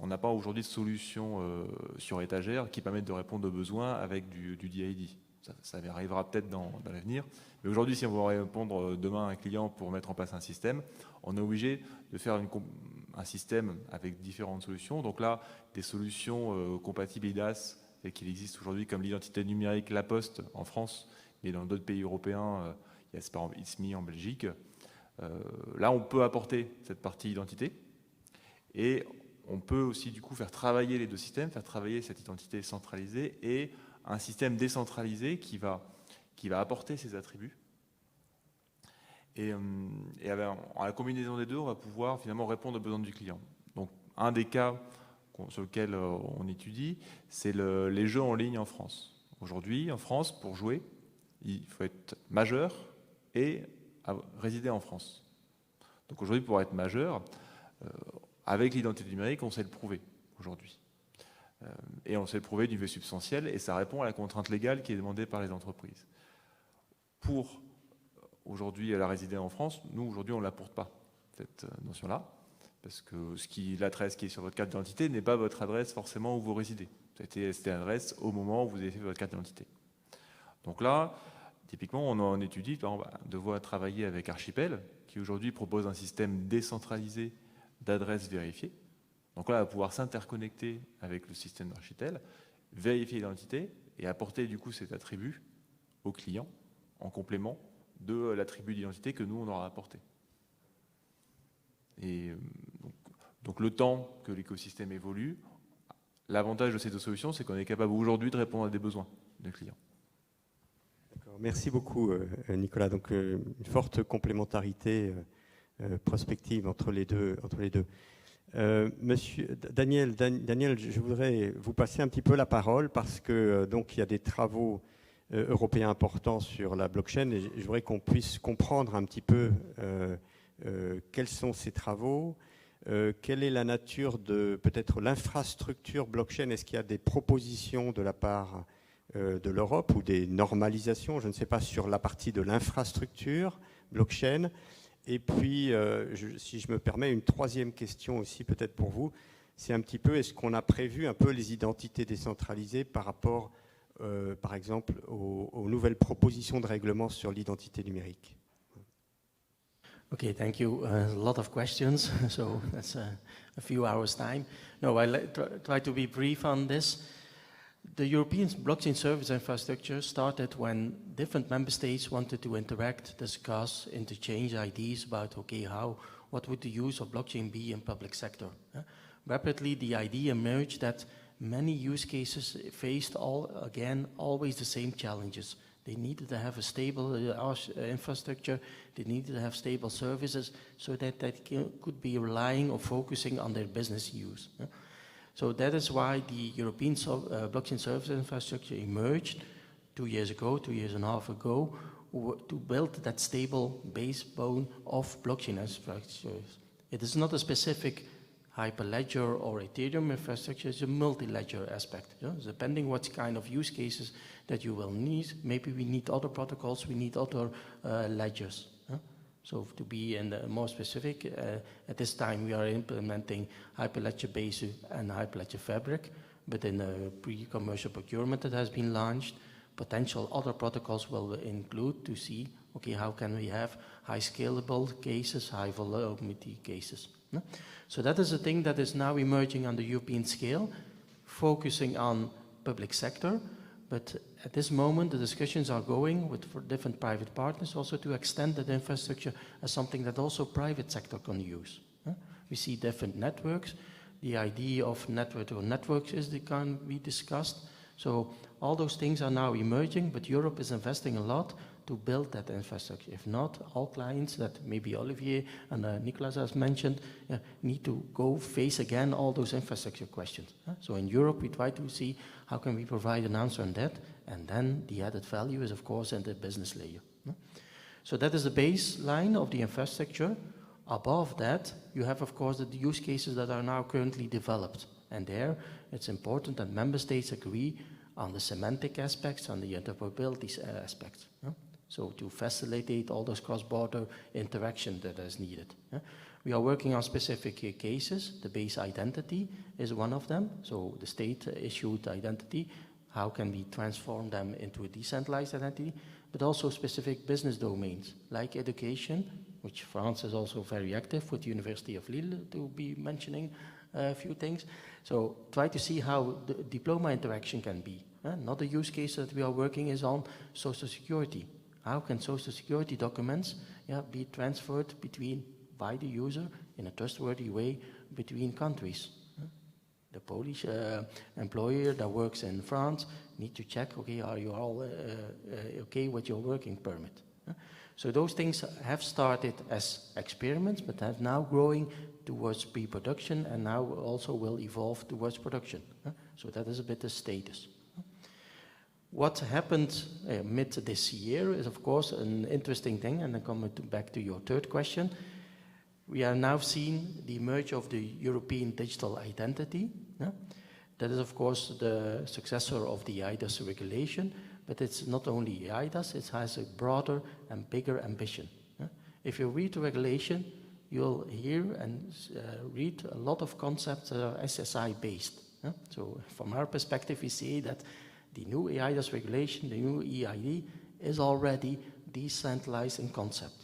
on n'a pas aujourd'hui de solution sur étagère qui permette de répondre aux besoins avec du DID. Ça arrivera peut-être dans l'avenir. Mais aujourd'hui, si on veut répondre demain à un client pour mettre en place un système, on est obligé de faire un système avec différentes solutions. Donc là, des solutions compatibles IDAS, et qu'il existe aujourd'hui comme l'identité numérique La Poste en France, mais dans d'autres pays européens, il y a par exemple ISMI en Belgique. Là, on peut apporter cette partie identité. Et on peut aussi du coup faire travailler les deux systèmes, faire travailler cette identité centralisée et un système décentralisé qui va apporter ces attributs. Et à la combinaison des deux, on va pouvoir finalement répondre aux besoins du client. Donc, un des cas sur lequel on étudie, c'est les jeux en ligne en France. Aujourd'hui, en France, pour jouer, il faut être majeur et résider en France. Donc aujourd'hui, pour être majeur, avec l'identité numérique, on sait le prouver aujourd'hui. Et on sait le prouver du niveau substantiel, et ça répond à la contrainte légale qui est demandée par les entreprises. Pour aujourd'hui la résider en France, nous aujourd'hui on ne l'apporte pas, cette notion-là, parce que l'adresse qui est sur votre carte d'identité n'est pas votre adresse forcément où vous résidez. C'était l'adresse au moment où vous avez fait votre carte d'identité. Donc là, typiquement, on étudie, par exemple, devoir travailler avec Archipel, qui aujourd'hui propose un système décentralisé d'adresses vérifiées. Donc là, on va pouvoir s'interconnecter avec le système d'Archipel, vérifier l'identité et apporter du coup cet attribut au client en complément de l'attribut d'identité que nous, on aura apporté. Et donc le temps que l'écosystème évolue, l'avantage de ces deux solutions, c'est qu'on est capable aujourd'hui de répondre à des besoins des clients. Merci beaucoup, Nicolas. Donc, une forte complémentarité prospective entre les deux. Monsieur Daniel, je voudrais vous passer un petit peu la parole parce que donc il y a des travaux européens importants sur la blockchain et je voudrais qu'on puisse comprendre un petit peu quels sont ces travaux, quelle est la nature de peut-être l'infrastructure blockchain. Est-ce qu'il y a des propositions de la part de l'Europe ou des normalisations, je ne sais pas, sur la partie de l'infrastructure blockchain? Et puis, si je me permets, une troisième question aussi peut-être pour vous. c'est un petit peu, est-ce qu'on a prévu un peu les identités décentralisées par rapport, par exemple, aux nouvelles propositions de règlement sur l'identité numérique? Okay, thank you. A lot of questions, so that's a few hours' time. No, I'll try to be brief on this. The European blockchain service infrastructure started when different member states wanted to interact, discuss, interchange ideas about, okay, what would the use of blockchain be in public sector? Rapidly, the idea emerged that many use cases faced always the same challenges. They needed to have a stable infrastructure, they needed to have stable services so that they could be relying or focusing on their business use. So that is why the European blockchain service infrastructure emerged 2 years ago, 2 years and a half ago, to build that stable backbone of blockchain infrastructures. It is not a specific Hyperledger or Ethereum infrastructure, it's a multi-ledger aspect. Depending what kind of use cases that you will need, maybe we need other protocols, we need other ledgers. So to be more specific, at this time we are implementing Hyperledger Base and Hyperledger Fabric, but in the pre-commercial procurement that has been launched, potential other protocols will include to see, okay, how can we have high scalable cases, high velocity cases. So that is a thing that is now emerging on the European scale, focusing on public sector, but at this moment the discussions are going with different private partners also to extend that infrastructure as something that also private sector can use. We see different networks. The idea of network or networks can be discussed. So all those things are now emerging, but Europe is investing a lot to build that infrastructure. If not, all clients that maybe Olivier and Nicolas has mentioned need to go face again all those infrastructure questions. So in Europe, we try to see how can we provide an answer on that, and then the added value is, of course, in the business layer. So that is the baseline of the infrastructure. Above that, you have, of course, the use cases that are now currently developed. And there, it's important that member states agree on the semantic aspects, on the interoperability aspects. So to facilitate all those cross-border interaction that is needed. We are working on specific cases. The base identity is one of them. So the state-issued identity, how can we transform them into a decentralized identity, but also specific business domains, like education, which France is also very active with the University of Lille, to be mentioning a few things. So try to see how the diploma interaction can be. Another use case that we are working is on social security. How can social security documents be transferred by the user in a trustworthy way between countries? The Polish employer that works in France need to check, okay, are you all okay with your working permit? So those things have started as experiments, but have now growing towards pre-production and now also will evolve towards production. So that is a bit the status. What happened mid this year is, of course, an interesting thing, and then coming back to your third question. We are now seeing the merge of the European digital identity. That is, of course, the successor of the eIDAS regulation, but it's not only eIDAS, it has a broader and bigger ambition. If you read the regulation, you'll hear and read a lot of concepts that are SSI-based. So from our perspective, we see that the new eIDAS regulation, the new eID, is already decentralized in concept.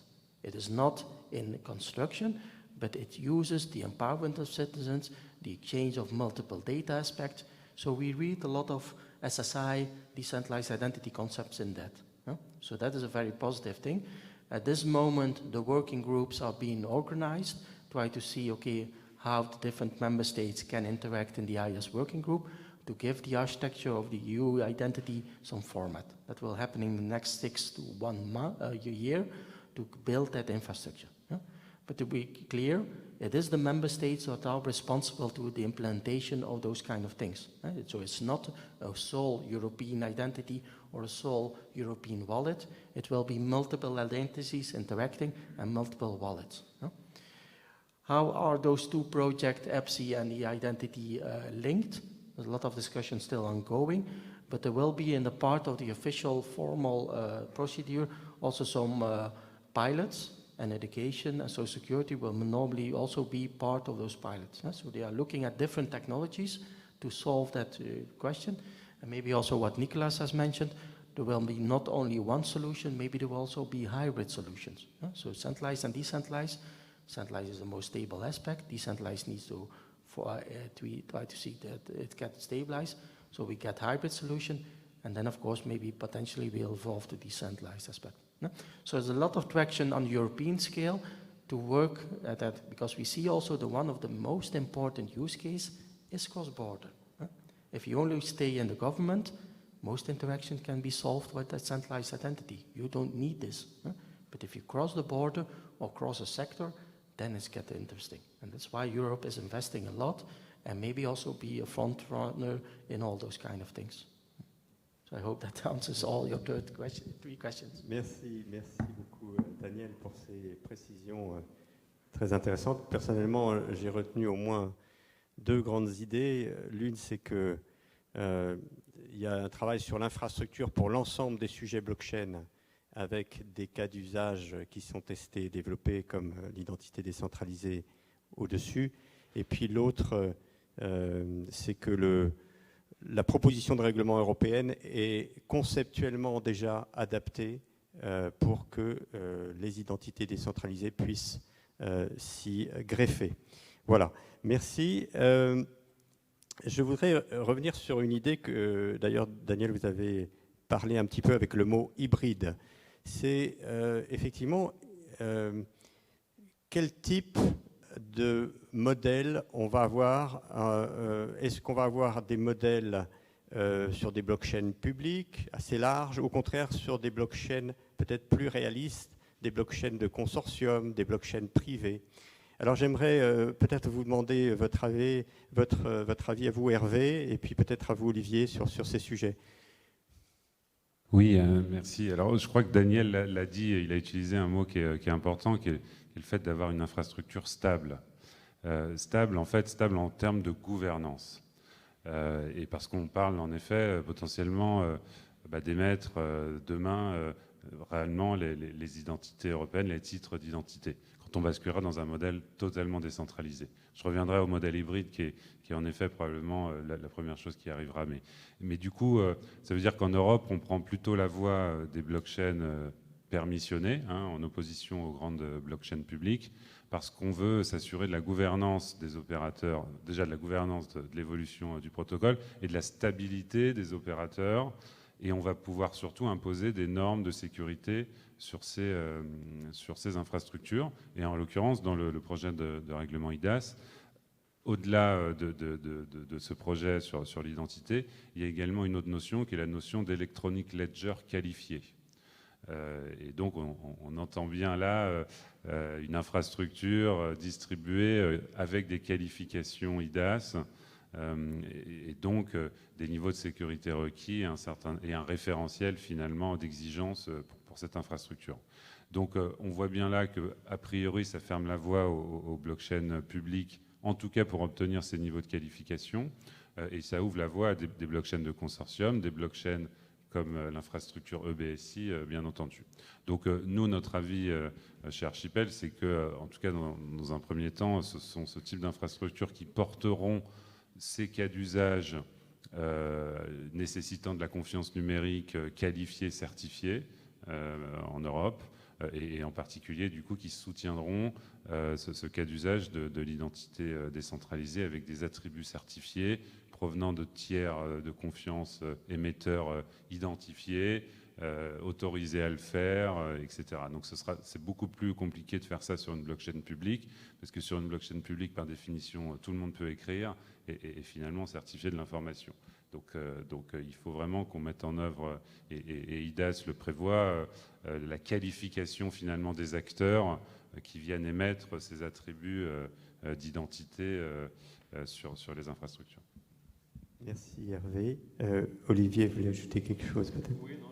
It is not in construction, but it uses the empowerment of citizens, the exchange of multiple data aspects. So we read a lot of SSI, decentralized identity concepts in that. So that is a very positive thing. At this moment, the working groups are being organized, try to see, okay, how the different member states can interact in the eIDAS working group to give the architecture of the EU identity some format. That will happen in the next 6 to 1 month, a year, to build that infrastructure. But to be clear, it is the member states that are responsible to the implementation of those kind of things. So it's not a sole European identity or a sole European wallet. It will be multiple identities interacting and multiple wallets. How are those two projects, EPSI and the identity, linked? There's a lot of discussion still ongoing, but there will be in the part of the official formal procedure also some pilots and education and social security will normally also be part of those pilots. So they are looking at different technologies to solve that question. And maybe also what Nicolas has mentioned, there will be not only one solution, maybe there will also be hybrid solutions. So centralized and decentralized. Centralized is the most stable aspect. Decentralized needs to try to see that it gets stabilized. So we get hybrid solution. And then, of course, maybe potentially we'll evolve to decentralized aspect. So there's a lot of traction on the European scale to work at that, because we see also that one of the most important use case is cross-border. If you only stay in the government, most interaction can be solved with that centralized identity. You don't need this. But if you cross the border or cross a sector, then it's getting interesting. And that's why Europe is investing a lot and maybe also be a front runner in all those kind of things. So I hope that answers all your three questions. Merci beaucoup Daniel pour ces précisions très intéressantes. Personnellement, j'ai retenu au moins deux grandes idées. L'une, c'est que il y a un travail sur l'infrastructure pour l'ensemble des sujets blockchain avec des cas d'usage qui sont testés et développés comme l'identité décentralisée au-dessus. Et puis l'autre, c'est que la proposition de règlement européenne est conceptuellement déjà adaptée pour que les identités décentralisées puissent s'y greffer. Voilà, merci. Je voudrais revenir sur une idée que, d'ailleurs, Daniel, vous avez parlé un petit peu avec le mot hybride. C'est effectivement quel type de modèle on va avoir. Est-ce qu'on va avoir des modèles sur des blockchains publiques assez larges, au contraire sur des blockchains peut-être plus réalistes, des blockchains de consortium, des blockchains privés? Alors j'aimerais peut-être vous demander votre avis à vous, Hervé, et puis peut-être à vous, Olivier, sur ces sujets. Oui, merci. Alors je crois que Daniel l'a dit, il a utilisé un mot qui est important, qui est le fait d'avoir une infrastructure stable. Stable en termes de gouvernance. Et parce qu'on parle en effet potentiellement d'émettre demain réellement les identités européennes, les titres d'identité, quand on basculera dans un modèle totalement décentralisé. Je reviendrai au modèle hybride qui est en effet probablement la première chose qui arrivera. Mais du coup, ça veut dire qu'en Europe, on prend plutôt la voie des blockchains permissionnées, en opposition aux grandes blockchains publiques, parce qu'on veut s'assurer de la gouvernance des opérateurs, déjà de la gouvernance de l'évolution du protocole et de la stabilité des opérateurs. Et on va pouvoir surtout imposer des normes de sécurité sur ces infrastructures. Et en l'occurrence, dans le projet de règlement IDAS, au-delà de ce projet sur l'identité, il y a également une autre notion qui est la notion d'electronic ledger qualifié. Et donc on entend bien là une infrastructure distribuée avec des qualifications IDAS, et donc des niveaux de sécurité requis et un référentiel finalement d'exigence pour cette infrastructure. Donc on voit bien là qu'a priori ça ferme la voie aux blockchains publiques, en tout cas pour obtenir ces niveaux de qualification, et ça ouvre la voie à des blockchains de consortium, des blockchains comme l'infrastructure EBSI, bien entendu. Donc nous, notre avis chez Archipel, c'est que, en tout cas dans un premier temps, ce sont ce type d'infrastructures qui porteront ces cas d'usage nécessitant de la confiance numérique qualifiée, certifiée en Europe, et en particulier du coup qui soutiendront ce cas d'usage de l'identité décentralisée avec des attributs certifiés provenant de tiers de confiance émetteurs identifiés, autorisés à le faire, etc. Donc c'est beaucoup plus compliqué de faire ça sur une blockchain publique, parce que sur une blockchain publique, par définition, tout le monde peut écrire et finalement certifier de l'information. Donc il faut vraiment qu'on mette en œuvre, et IDAS le prévoit, la qualification finalement des acteurs qui viennent émettre ces attributs d'identité sur les infrastructures. Merci Hervé. Olivier, vous voulez ajouter quelque chose peut-être? Oui, non,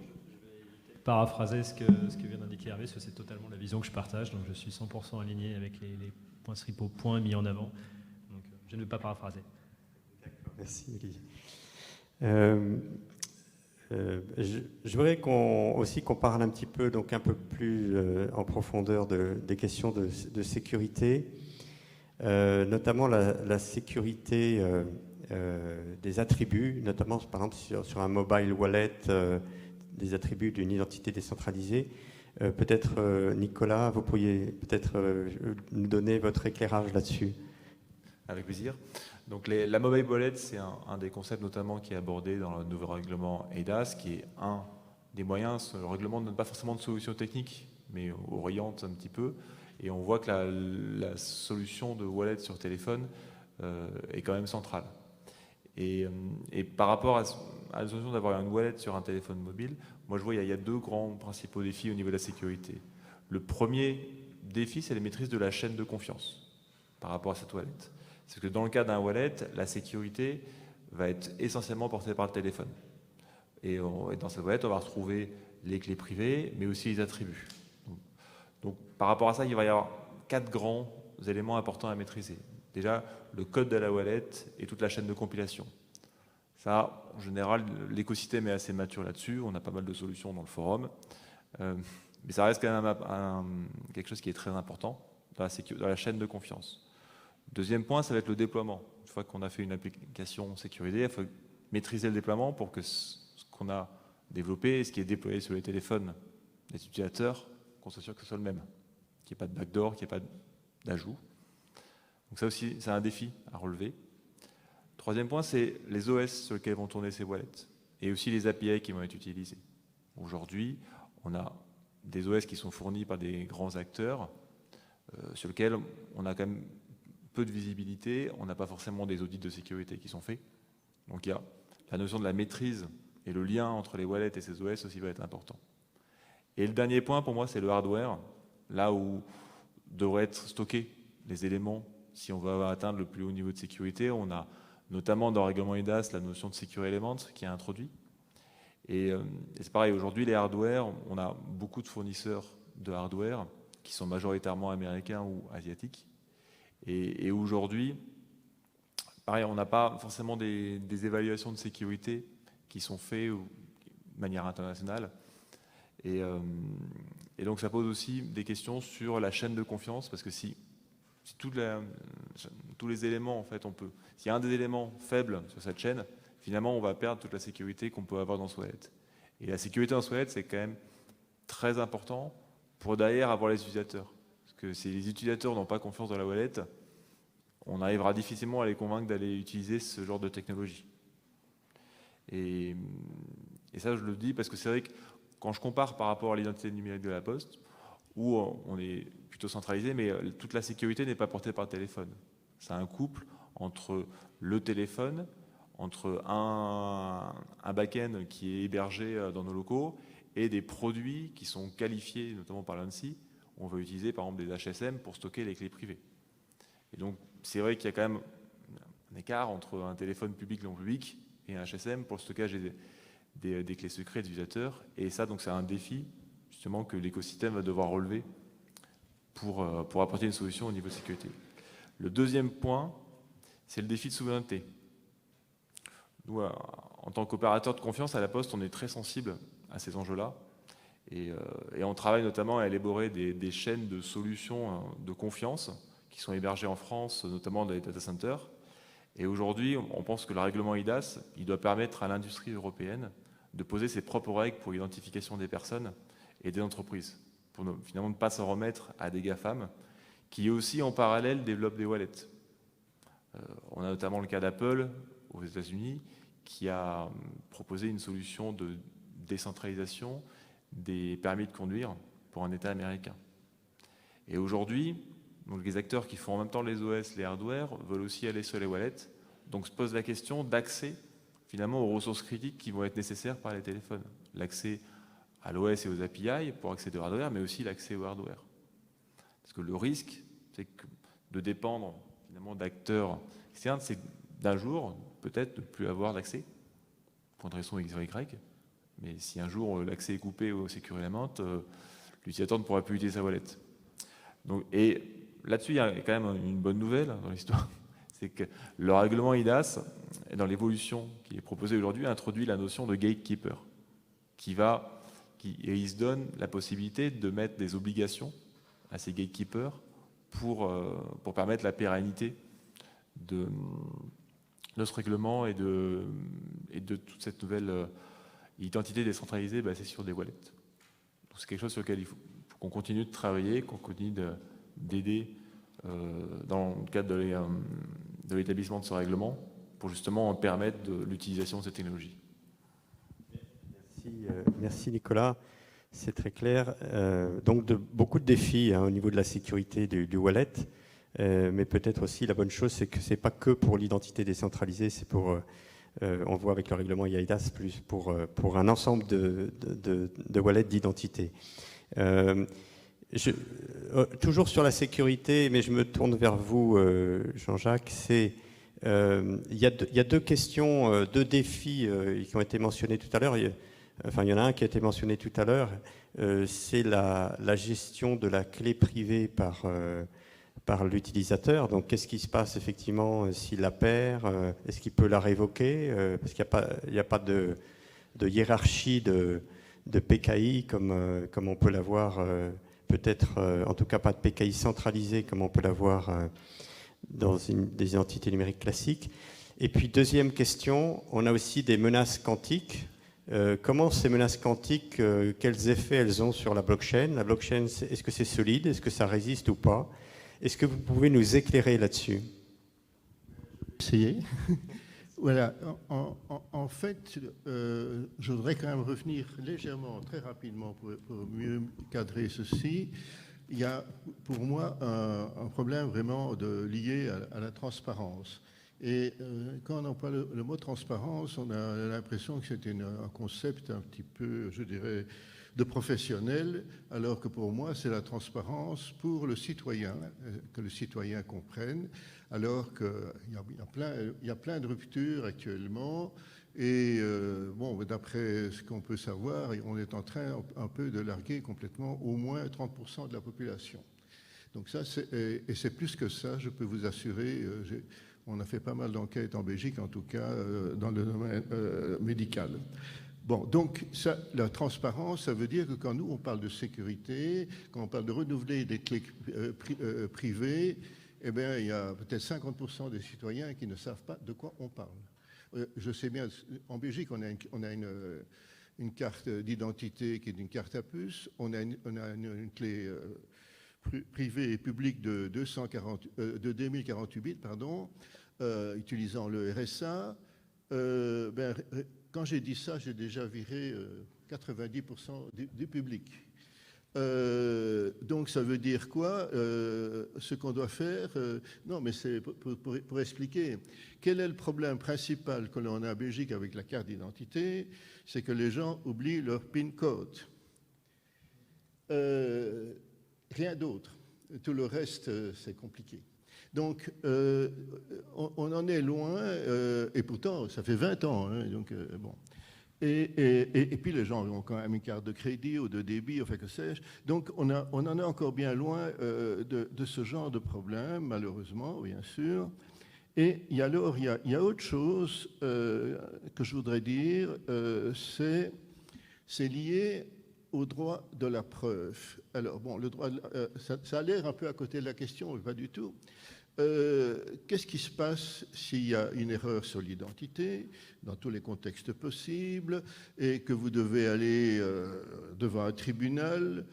je vais paraphraser ce que vient d'indiquer Hervé, parce que c'est totalement la vision que je partage, donc je suis 100% aligné avec les points mis en avant, donc je ne vais pas paraphraser. D'accord, merci Olivier. Je voudrais qu'on parle un petit peu, donc un peu plus en profondeur des questions de sécurité, notamment la sécurité des attributs, notamment par exemple sur un mobile wallet, des attributs d'une identité décentralisée. Peut-être, Nicolas, vous pourriez peut-être nous donner votre éclairage là-dessus. Avec plaisir. Donc la mobile wallet, c'est un des concepts notamment qui est abordé dans le nouveau règlement eIDAS, qui est un des moyens. Le règlement ne donne pas forcément de solution technique, mais oriente un petit peu. Et on voit que la solution de wallet sur téléphone est quand même centrale. Et par rapport à la solution d'avoir une wallet sur un téléphone mobile, moi je vois il y a deux grands principaux défis au niveau de la sécurité. Le premier défi, c'est la maîtrise de la chaîne de confiance par rapport à cette wallet. C'est que dans le cas d'un wallet, la sécurité va être essentiellement portée par le téléphone. Et dans cette wallet, on va retrouver les clés privées, mais aussi les attributs. Donc par rapport à ça, il va y avoir 4 grands éléments importants à maîtriser. Déjà, le code de la wallet et toute la chaîne de compilation. Ça, en général, l'écosystème est assez mature là-dessus. On a pas mal de solutions dans le forum. Mais ça reste quand même quelque chose qui est très important dans la chaîne de confiance. Deuxième point, ça va être le déploiement. Une fois qu'on a fait une application sécurisée, il faut maîtriser le déploiement pour que ce qu'on a développé et ce qui est déployé sur les téléphones des utilisateurs, qu'on soit sûr que ce soit le même, qu'il n'y ait pas de backdoor, qu'il n'y ait pas d'ajout. Donc ça aussi, c'est un défi à relever. Troisième point, c'est les OS sur lesquels vont tourner ces wallets et aussi les API qui vont être utilisés. Aujourd'hui, on a des OS qui sont fournis par des grands acteurs sur lesquels on a quand même peu de visibilité, on n'a pas forcément des audits de sécurité qui sont faits. Donc il y a la notion de la maîtrise et le lien entre les wallets et ces OS aussi va être important. Et le dernier point pour moi, c'est le hardware, là où devraient être stockés les éléments si on veut atteindre le plus haut niveau de sécurité. On a notamment dans le règlement eIDAS la notion de Secure Element qui est introduite. Et c'est pareil, aujourd'hui les hardware, on a beaucoup de fournisseurs de hardware qui sont majoritairement américains ou asiatiques. Et aujourd'hui, pareil, on n'a pas forcément des évaluations de sécurité qui sont faites de manière internationale. Et donc ça pose aussi des questions sur la chaîne de confiance, parce que si tous les éléments, en fait, s'il y a un des éléments faibles sur cette chaîne, finalement, on va perdre toute la sécurité qu'on peut avoir dans ce wallet. Et la sécurité dans ce wallet, c'est quand même très important pour derrière avoir les utilisateurs. Parce que si les utilisateurs n'ont pas confiance dans la wallet, on arrivera difficilement à les convaincre d'aller utiliser ce genre de technologie. Et ça, je le dis parce que c'est vrai que quand je compare par rapport à l'identité numérique de la Poste, où on est plutôt centralisé, mais toute la sécurité n'est pas portée par le téléphone. C'est un couple entre le téléphone, entre un back-end qui est hébergé dans nos locaux et des produits qui sont qualifiés, notamment par l'ANSSI. On va utiliser par exemple des HSM pour stocker les clés privées. Et donc c'est vrai qu'il y a quand même un écart entre un téléphone public non public et un HSM pour le stockage des clés secrètes des utilisateurs. Et ça, donc c'est un défi justement que l'écosystème va devoir relever pour apporter une solution au niveau de sécurité. Le deuxième point, c'est le défi de souveraineté. Nous, en tant qu'opérateur de confiance à la Poste, on est très sensible à ces enjeux-là. Et on travaille notamment à élaborer des chaînes de solutions de confiance qui sont hébergées en France, notamment dans les data centers. Et aujourd'hui, on pense que le règlement eIDAS, il doit permettre à l'industrie européenne de poser ses propres règles pour l'identification des personnes et des entreprises, pour finalement ne pas s'en remettre à des GAFAM, qui aussi en parallèle développent des wallets. On a notamment le cas d'Apple aux États-Unis, qui a proposé une solution de décentralisation des permis de conduire pour un État américain. Et aujourd'hui, donc les acteurs qui font en même temps les OS, les hardware, veulent aussi aller sur les wallets. Donc se pose la question d'accès finalement aux ressources critiques qui vont être nécessaires par les téléphones. L'accès à l'OS et aux API pour accéder au hardware, mais aussi l'accès au hardware. Parce que le risque, c'est que de dépendre finalement d'acteurs externes, c'est d'un jour peut-être de ne plus avoir d'accès, pour une raison X ou Y. Mais si un jour l'accès est coupé au Secure Element, l'utilisateur ne pourra plus utiliser sa wallet. Donc, et là-dessus, il y a quand même une bonne nouvelle dans l'histoire. C'est que le règlement eIDAS, dans l'évolution qui est proposée aujourd'hui, introduit la notion de gatekeeper. et il se donne la possibilité de mettre des obligations à ces gatekeepers pour permettre la pérennité de ce règlement et de toute cette nouvelle identité décentralisée basée sur des wallets. Donc c'est quelque chose sur lequel il faut qu'on continue de travailler, qu'on continue d'aider dans le cadre de l'établissement de ce règlement pour justement permettre de l'utilisation de cette technologie. Merci Nicolas, c'est très clair. Donc beaucoup de défis au niveau de la sécurité du wallet, mais peut-être aussi la bonne chose, c'est que ce n'est pas que pour l'identité décentralisée, c'est pour, on voit avec le règlement IAIDAS, plus pour un ensemble de wallets d'identité. Toujours sur la sécurité, mais je me tourne vers vous, Jean-Jacques, il y a deux questions, deux défis qui ont été mentionnés tout à l'heure. Enfin, il y en a un qui a été mentionné tout à l'heure, c'est la gestion de la clé privée par l'utilisateur. Donc, qu'est-ce qui se passe effectivement s'il la perd? Est-ce qu'il peut la révoquer? Parce qu'il n'y a pas de hiérarchie de PKI comme on peut l'avoir, peut-être, en tout cas pas de PKI centralisé comme on peut l'avoir dans des entités numériques classiques. Et puis, deuxième question, on a aussi des menaces quantiques. Comment ces menaces quantiques, quels effets elles ont sur la blockchain? La blockchain, est-ce que c'est solide? Est-ce que ça résiste ou pas? Est-ce que vous pouvez nous éclairer là-dessus? Essayer. Voilà. En fait, je voudrais quand même revenir légèrement, très rapidement, pour mieux cadrer ceci. Il y a pour moi un problème vraiment lié à la transparence. Et quand on emploie le mot transparence, on a l'impression que c'est un concept un petit peu, je dirais, de professionnel, alors que pour moi, c'est la transparence pour le citoyen, que le citoyen comprenne, alors qu'il y a plein de ruptures actuellement. Et bon, d'après ce qu'on peut savoir, on est en train un peu de larguer complètement au moins 30% de la population. Donc ça, c'est plus que ça, je peux vous assurer. On a fait pas mal d'enquêtes en Belgique, en tout cas dans le domaine médical. Bon, donc ça, la transparence, ça veut dire que quand nous, on parle de sécurité, quand on parle de renouveler des clés privées, eh bien, il y a peut-être 50% des citoyens qui ne savent pas de quoi on parle. Je sais bien, en Belgique, on a une carte d'identité qui est une carte à puce, on a une clé privée et publique de 2048 bits, pardon, utilisant le RSA. Quand j'ai dit ça, j'ai déjà viré 90% du public. Donc ça veut dire quoi? Ce qu'on doit faire, non, mais c'est pour expliquer. Quel est le problème principal que l'on a en Belgique avec la carte d'identité? C'est que les gens oublient leur PIN code. Rien d'autre. Tout le reste, c'est compliqué. Donc, on en est loin, et pourtant, ça fait 20 ans. Hein, donc, bon. Et puis, les gens ont quand même une carte de crédit ou de débit, enfin, que sais-je. Donc, on en est encore bien loin de ce genre de problème, malheureusement, bien sûr. Et il y a autre chose que je voudrais dire, c'est lié au droit de la preuve. Alors, bon, le droit, ça a l'air un peu à côté de la question, mais pas du tout. Qu'est-ce qui se passe s'il y a une erreur sur l'identité, dans tous les contextes possibles, et que vous devez aller devant un tribunal?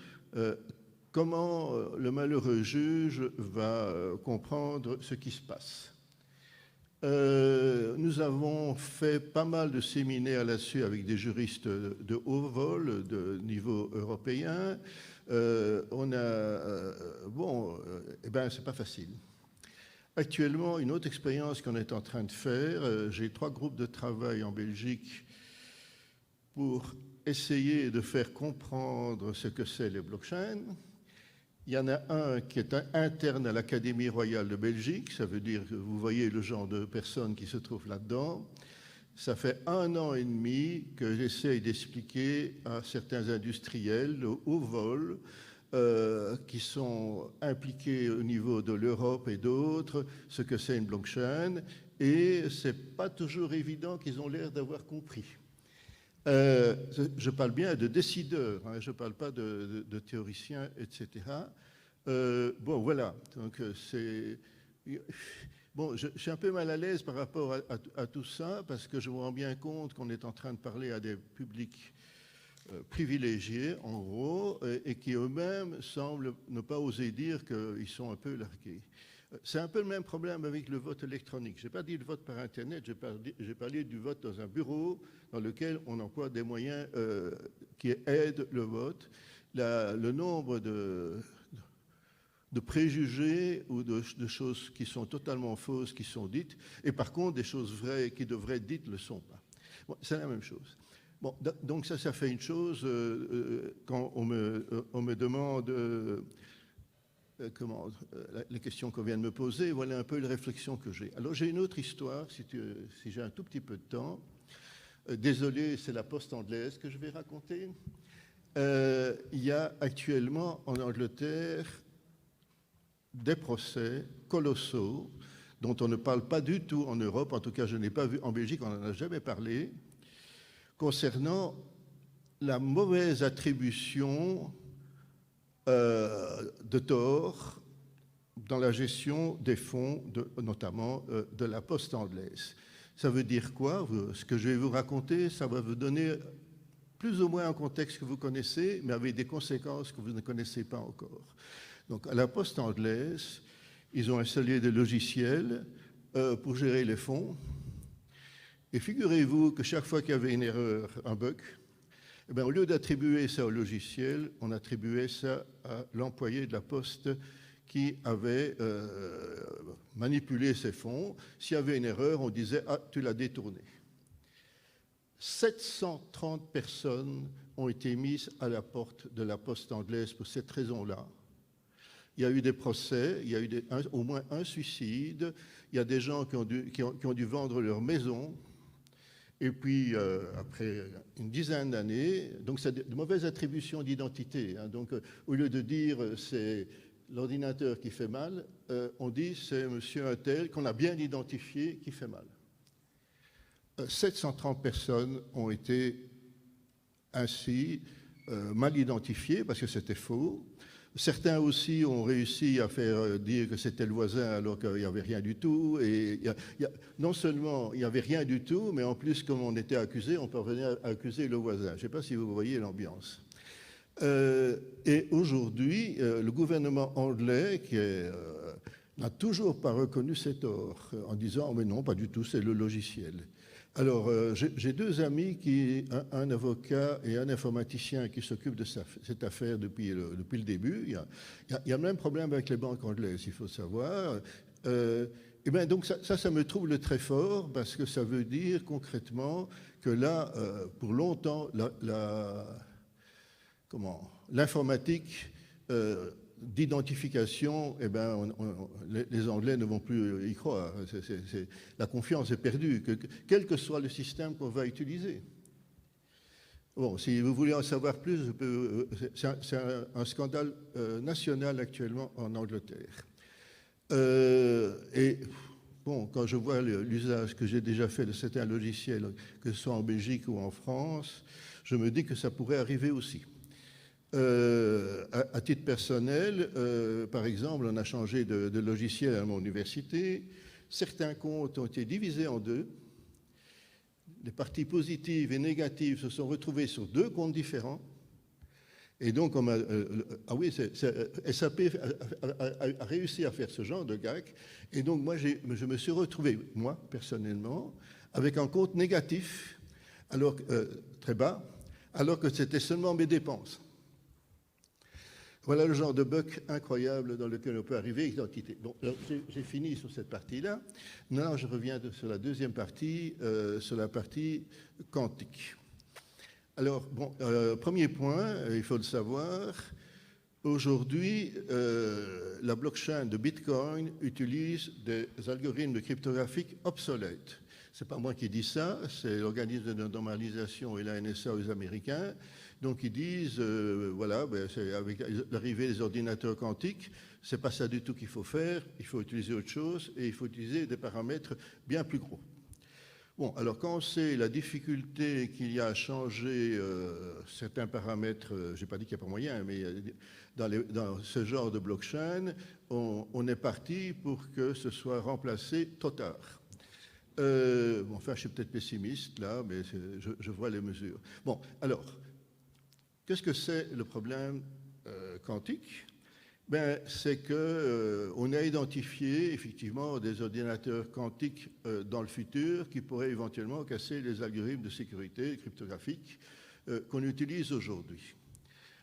Comment le malheureux juge va comprendre ce qui se passe? Nous avons fait pas mal de séminaires là-dessus avec des juristes de haut vol, de niveau européen. C'est pas facile. Actuellement, une autre expérience qu'on est en train de faire, j'ai 3 groupes de travail en Belgique pour essayer de faire comprendre ce que c'est les blockchains. Il y en a un qui est interne à l'Académie royale de Belgique, ça veut dire que vous voyez le genre de personnes qui se trouvent là-dedans. Ça fait 1 an et demi que j'essaye d'expliquer à certains industriels de haut vol qui sont impliqués au niveau de l'Europe et d'autres ce que c'est une blockchain, et c'est pas toujours évident qu'ils ont l'air d'avoir compris. Je parle bien de décideurs, hein, je ne parle pas de théoriciens, etc. Bon, voilà. Donc, bon, je suis un peu mal à l'aise par rapport à tout ça, parce que je me rends bien compte qu'on est en train de parler à des publics privilégiés, en gros, et qui eux-mêmes semblent ne pas oser dire qu'ils sont un peu largués. C'est un peu le même problème avec le vote électronique. Je n'ai pas dit le vote par Internet, j'ai parlé du vote dans un bureau dans lequel on emploie des moyens qui aident le vote. Le nombre de préjugés ou de choses qui sont totalement fausses qui sont dites, et par contre des choses vraies qui devraient être dites ne le sont pas. Bon, c'est la même chose. Bon, donc ça fait une chose quand on me demande les questions qu'on vient de me poser, voilà un peu les réflexions que j'ai. Alors j'ai une autre histoire, si j'ai un tout petit peu de temps. Désolé, c'est la poste anglaise que je vais raconter. Il y a actuellement en Angleterre des procès colossaux dont on ne parle pas du tout en Europe, en tout cas je n'ai pas vu en Belgique, on n'en a jamais parlé, concernant la mauvaise attribution de tort dans la gestion des fonds, notamment de la poste anglaise. Ça veut dire quoi? Ce que je vais vous raconter, ça va vous donner plus ou moins un contexte que vous connaissez, mais avec des conséquences que vous ne connaissez pas encore. Donc, à la poste anglaise, ils ont installé des logiciels pour gérer les fonds. Et figurez-vous que chaque fois qu'il y avait une erreur, un bug, eh bien, au lieu d'attribuer ça au logiciel, on attribuait ça à l'employé de la poste qui avait manipulé ces fonds. S'il y avait une erreur, on disait « Ah, tu l'as détourné ». 730 personnes ont été mises à la porte de la poste anglaise pour cette raison-là. Il y a eu des procès, il y a eu au moins un suicide, il y a des gens qui ont dû vendre leur maison. Et puis, après une dizaine d'années, donc c'est de mauvaises attributions d'identité. Hein, donc, au lieu de dire c'est l'ordinateur qui fait mal, on dit c'est monsieur un tel qu'on a bien identifié qui fait mal. 730 personnes ont été ainsi mal identifiées parce que c'était faux. Certains aussi ont réussi à faire dire que c'était le voisin alors qu'il n'y avait rien du tout. Et non seulement il n'y avait rien du tout, mais en plus, comme on était accusé, on parvenait à accuser le voisin. Je ne sais pas si vous voyez l'ambiance. Et aujourd'hui, le gouvernement anglais n'a toujours pas reconnu cet tort en disant « mais non, pas du tout, c'est le logiciel ». Alors, j'ai deux amis, un avocat et un informaticien qui s'occupent de cette affaire depuis le début. Il y a le même problème avec les banques anglaises, il faut savoir. Et bien, donc ça me trouble très fort parce que ça veut dire concrètement que là, pour longtemps, l'informatique d'identification, eh ben, les Anglais ne vont plus y croire. La confiance est perdue, quel que soit le système qu'on va utiliser. Bon, si vous voulez en savoir plus, c'est un scandale national actuellement en Angleterre. Et bon, quand je vois l'usage que j'ai déjà fait de certains logiciels, que ce soit en Belgique ou en France, je me dis que ça pourrait arriver aussi. À titre personnel, par exemple, on a changé de logiciel à mon université. Certains comptes ont été divisés en deux. Les parties positives et négatives se sont retrouvées sur deux comptes différents. Et donc, SAP a réussi à faire ce genre de gag. Et donc, moi, je me suis retrouvé, moi, personnellement, avec un compte négatif, très bas, alors que c'était seulement mes dépenses. Voilà le genre de bug incroyable dans lequel on peut arriver, identité. Bon, j'ai fini sur cette partie-là. Maintenant, je reviens sur la deuxième partie, sur la partie quantique. Alors, bon, premier point, il faut le savoir, aujourd'hui, la blockchain de Bitcoin utilise des algorithmes cryptographiques obsolètes. Ce n'est pas moi qui dis ça, c'est l'organisme de normalisation et la NSA aux Américains. Donc ils disent, voilà, avec l'arrivée des ordinateurs quantiques, ce n'est pas ça du tout qu'il faut faire, il faut utiliser autre chose et il faut utiliser des paramètres bien plus gros. Bon, alors quand on sait la difficulté qu'il y a à changer certains paramètres, je n'ai pas dit qu'il n'y a pas moyen, mais dans ce genre de blockchain, on est parti pour que ce soit remplacé trop tard. Enfin, je suis peut-être pessimiste là, mais je vois les mesures. Bon, alors, qu'est-ce que c'est le problème quantique? Ben, c'est qu'on a identifié effectivement des ordinateurs quantiques dans le futur qui pourraient éventuellement casser les algorithmes de sécurité cryptographique qu'on utilise aujourd'hui.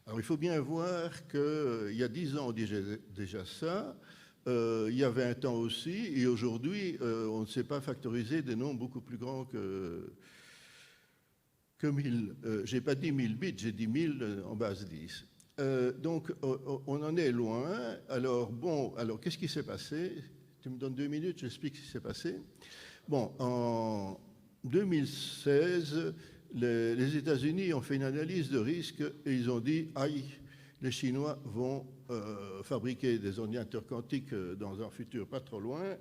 Alors il faut bien voir qu'il y a 10 ans déjà ça, il y a 20 ans aussi, et aujourd'hui on ne sait pas factoriser des nombres beaucoup plus grands que 1000. Je n'ai pas dit 1000 bits, j'ai dit 1000 en base 10. Donc, on en est loin. Alors, bon, alors qu'est-ce qui s'est passé? Tu me donnes 2 minutes, j'explique ce qui s'est passé. Bon, en 2016, les États-Unis ont fait une analyse de risque et ils ont dit, aïe, les Chinois vont fabriquer des ordinateurs quantiques dans un futur pas trop loin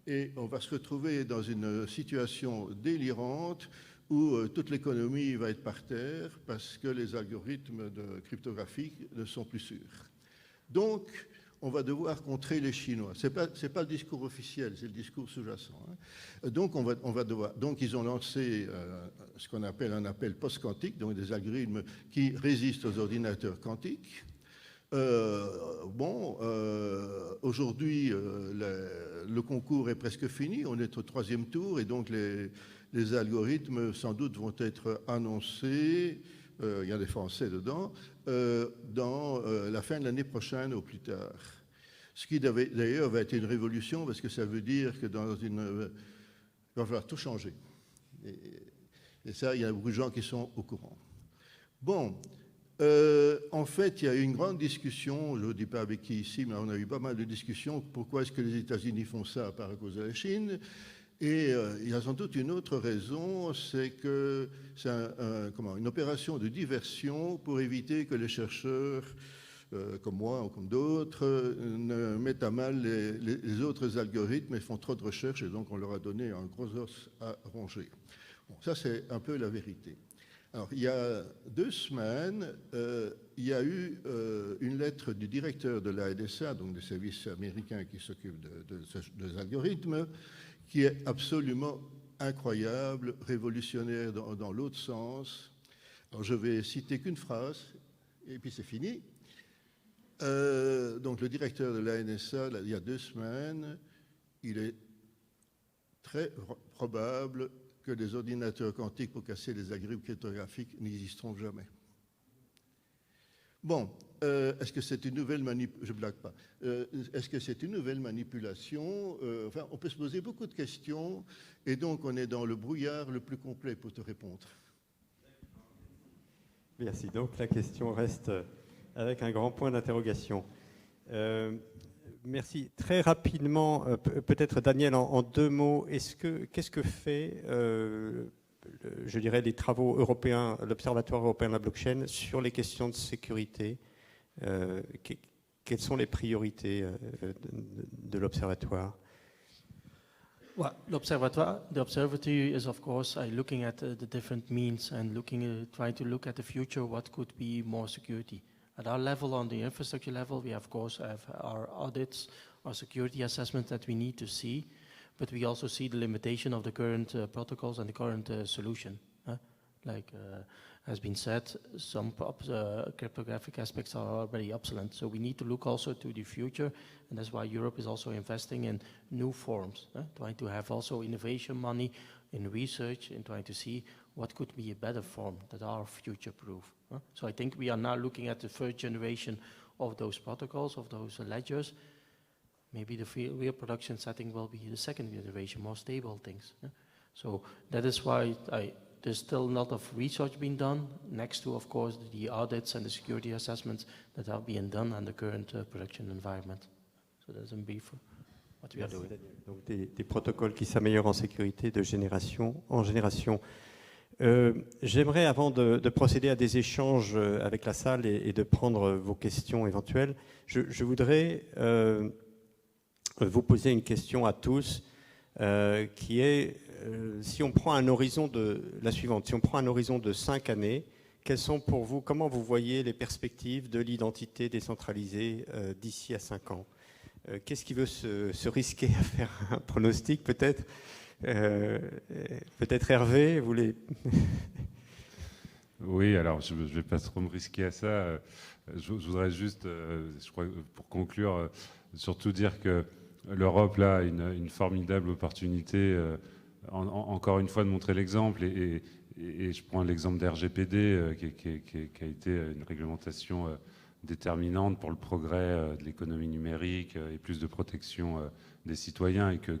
et on va se retrouver dans une situation délirante où toute l'économie va être par terre parce que les algorithmes cryptographiques ne sont plus sûrs. Donc, on va devoir contrer les Chinois. Ce n'est pas le discours officiel, c'est le discours sous-jacent. Hein. Donc, on va devoir. Donc, ils ont lancé ce qu'on appelle un appel post-quantique, donc des algorithmes qui résistent aux ordinateurs quantiques. Aujourd'hui, le concours est presque fini, on est au 3e tour, et donc les algorithmes, sans doute, vont être annoncés, il y a des Français dedans, dans la fin de l'année prochaine au plus tard. Ce qui d'ailleurs va être une révolution, parce que ça veut dire que il va falloir tout changer. Et ça, il y a beaucoup de gens qui sont au courant. Bon, en fait, il y a eu une grande discussion, je ne dis pas avec qui ici, mais on a eu pas mal de discussions, pourquoi est-ce que les États-Unis font ça à part à cause de la Chine. Et il y a sans doute une autre raison, c'est que c'est une opération de diversion pour éviter que les chercheurs, comme moi ou comme d'autres, ne mettent à mal les autres algorithmes et font trop de recherches, et donc on leur a donné un gros os à ronger. Bon, ça, c'est un peu la vérité. Alors, il y a 2 semaines, il y a eu une lettre du directeur de la NSA, donc des services américains qui s'occupent des algorithmes, qui est absolument incroyable, révolutionnaire dans l'autre sens. Alors, je vais citer qu'une phrase, et puis c'est fini. Donc, le directeur de la NSA, il y a 2 semaines, il est très probable que les ordinateurs quantiques pour casser les algorithmes cryptographiques n'existeront jamais. Bon, est-ce que c'est une nouvelle manipulation? Je ne blague pas. Est-ce que c'est une nouvelle manipulation? Enfin, on peut se poser beaucoup de questions, et donc on est dans le brouillard le plus complet pour te répondre. Merci. Donc la question reste avec un grand point d'interrogation. Merci. Très rapidement, peut-être Daniel, en 2 mots, qu'est-ce que fait, je dirais, les travaux européens, l'Observatoire européen de la blockchain sur les questions de sécurité? Quelles sont les priorités de l'Observatoire? Well, the observatory is of course looking at the different means and trying to look at the future, what could be more security. At our level, on the infrastructure level, we of course have our audits, our security assessments that we need to see, but we also see the limitation of the current protocols and the current solution. Like has been said, some cryptographic aspects are already obsolete, so we need to look also to the future, and that's why Europe is also investing in new forms, trying to have also innovation money in research and trying to see what could be a better form that are future-proof. So I think we are now looking at the 3rd generation of those protocols, of those ledgers. Maybe the real production setting will be the 2nd generation, more stable things. So that is why there's still a lot of research being done, next to, of course, the audits and the security assessments that are being done on the current production environment. So that's in brief what we are doing. Donc des protocoles qui s'améliorent en sécurité de génération en génération. J'aimerais, avant de procéder à des échanges avec la salle et de prendre vos questions éventuelles, je voudrais vous poser une question à tous. qui est, si on prend un horizon de la suivante, si on prend un horizon de 5 années, quelles sont pour vous, comment vous voyez les perspectives de l'identité décentralisée d'ici à 5 ans? Qu'est-ce qui veut se risquer à faire un pronostic peut-être? Peut-être Hervé, vous voulez... Oui, alors je ne vais pas trop me risquer à ça. Je voudrais juste, je crois, pour conclure, surtout dire que l'Europe là a une formidable opportunité, encore une fois, de montrer l'exemple. Et je prends l'exemple d'RGPD, qui a été une réglementation déterminante pour le progrès de l'économie numérique et plus de protection des citoyens, et que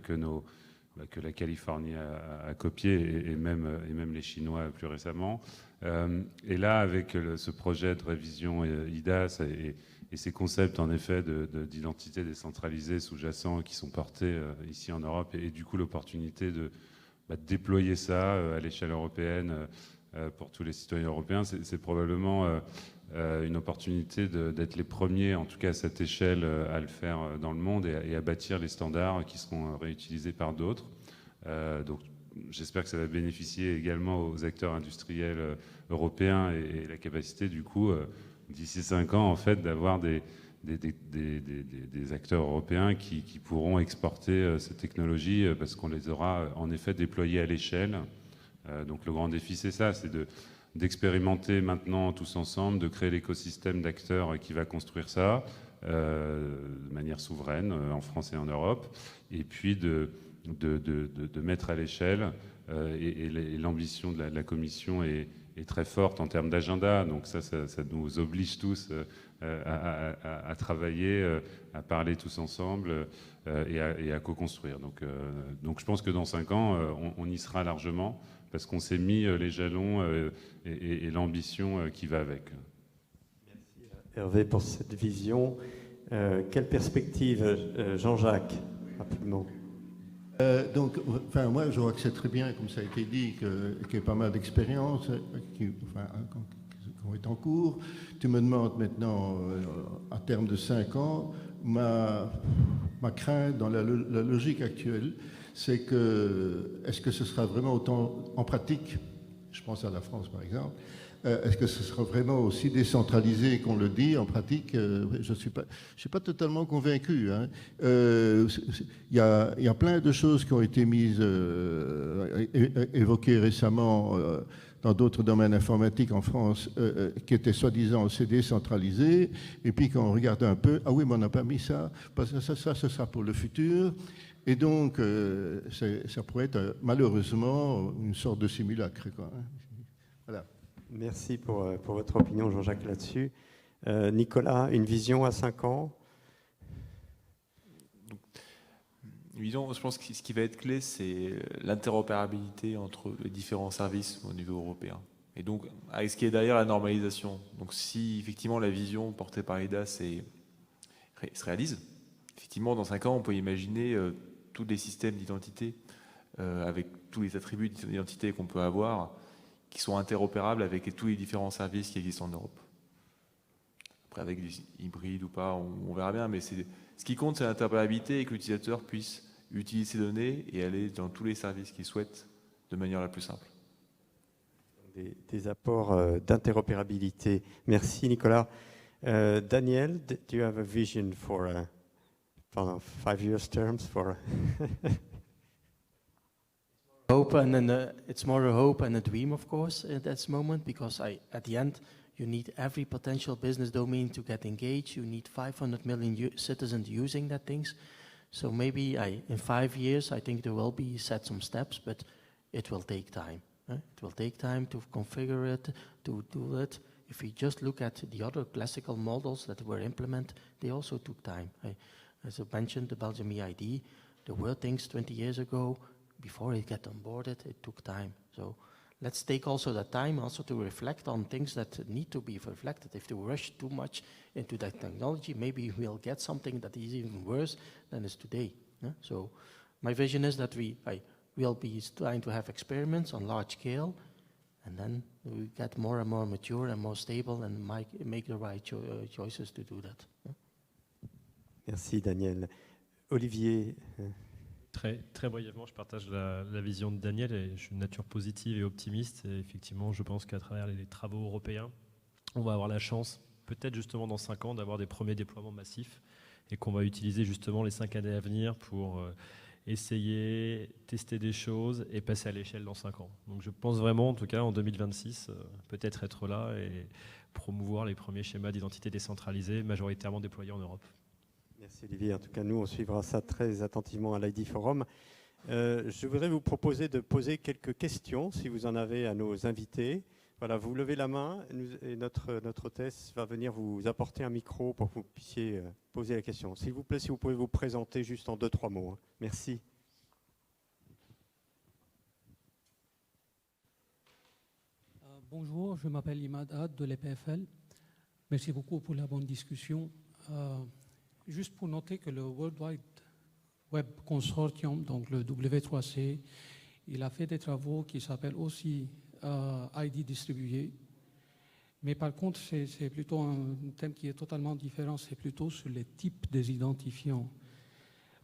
la Californie a copié, et même les Chinois plus récemment. Et là, avec ce projet de révision IDAS et ces concepts, en effet, d'identité décentralisée sous-jacents qui sont portés ici en Europe, et du coup l'opportunité de déployer ça à l'échelle européenne pour tous les citoyens européens, c'est probablement une opportunité d'être les premiers, en tout cas à cette échelle, à le faire dans le monde, et à bâtir les standards qui seront réutilisés par d'autres. Donc j'espère que ça va bénéficier également aux acteurs industriels européens, et la capacité du coup, d'ici 5 ans, en fait, d'avoir des acteurs européens qui pourront exporter ces technologies, parce qu'on les aura en effet déployées à l'échelle. Donc le grand défi, c'est ça, c'est d'expérimenter maintenant tous ensemble, de créer l'écosystème d'acteurs qui va construire ça de manière souveraine en France et en Europe, et puis de mettre à l'échelle, et l'ambition de la Commission est très forte en termes d'agenda, donc ça nous oblige tous à travailler, à parler tous ensemble, et à co-construire. Donc je pense que dans 5 ans, on y sera largement, parce qu'on s'est mis les jalons et l'ambition qui va avec. Merci Hervé pour cette vision. Quelle perspective, Jean-Jacques, rapidement? Donc, moi, je vois que c'est très bien, comme ça a été dit, qu'il y a pas mal d'expériences qui est en cours. Tu me demandes maintenant, à terme de 5 ans, ma crainte dans la logique actuelle, c'est que, est-ce que ce sera vraiment autant en pratique, je pense à la France par exemple, est-ce que ce sera vraiment aussi décentralisé qu'on le dit en pratique? Je suis pas totalement convaincu. Il y a plein de choses qui ont été mises, évoquées récemment dans d'autres domaines informatiques en France, qui étaient soi-disant c'est décentralisé. Et puis quand on regarde un peu, ah oui, mais on n'a pas mis ça, parce que ça, ce sera pour le futur. Et donc, ça pourrait être malheureusement une sorte de simulacre, quoi. Voilà. Merci pour votre opinion, Jean-Jacques, là-dessus. Nicolas, une vision à 5 ans? Une vision, je pense que ce qui va être clé, c'est l'interopérabilité entre les différents services au niveau européen. Et donc, avec ce qui est derrière la normalisation. Donc, si effectivement la vision portée par IDAS se réalise, effectivement, dans 5 ans, on peut imaginer tous les systèmes d'identité, avec tous les attributs d'identité qu'on peut avoir, qui sont interopérables avec tous les différents services qui existent en Europe. Après, avec du hybride ou pas, on verra bien, mais ce qui compte, c'est l'interopérabilité, et que l'utilisateur puisse utiliser ces données et aller dans tous les services qu'il souhaite de manière la plus simple. Des apports d'interopérabilité. Merci, Nicolas. Daniel, do you have a vision for 5 years terms for... Hope it's more a hope and a dream, of course, at this moment, because at the end, you need every potential business domain to get engaged. You need 500 million citizens using that things. So maybe in 5 years, I think there will be set some steps, but it will take time. It will take time to configure it, to do it. If we just look at the other classical models that were implemented, they also took time. As I mentioned, the Belgium EID, there were things 20 years ago. Before it got onboarded, it took time. So let's take also the time also to reflect on things that need to be reflected. If we rush too much into that technology, maybe we'll get something that is even worse than is today. So my vision is that we'll be trying to have experiments on large scale, and then we get more and more mature and more stable and make the right choices to do that. Merci, Daniel. Olivier. Très brièvement, je partage la vision de Daniel et je suis de nature positive et optimiste. Et effectivement, je pense qu'à travers les travaux européens, on va avoir la chance, peut-être justement dans 5 ans, d'avoir des premiers déploiements massifs et qu'on va utiliser justement les 5 années à venir pour essayer, tester des choses et passer à l'échelle dans 5 ans. Donc je pense vraiment, en tout cas en 2026, peut-être être là et promouvoir les premiers schémas d'identité décentralisés majoritairement déployés en Europe. Merci Olivier. En tout cas, nous, on suivra ça très attentivement à l'ID Forum. Je voudrais vous proposer de poser quelques questions, si vous en avez, à nos invités. Voilà, vous levez la main et notre hôtesse va venir vous apporter un micro pour que vous puissiez poser la question. S'il vous plaît, si vous pouvez vous présenter juste en 2-3 mots. Merci. Bonjour, je m'appelle Imad Ad de l'EPFL. Merci beaucoup pour la bonne discussion. Juste pour noter que le World Wide Web Consortium, donc le W3C, il a fait des travaux qui s'appellent aussi ID distribué. Mais par contre, c'est plutôt un thème qui est totalement différent. C'est plutôt sur les types des identifiants.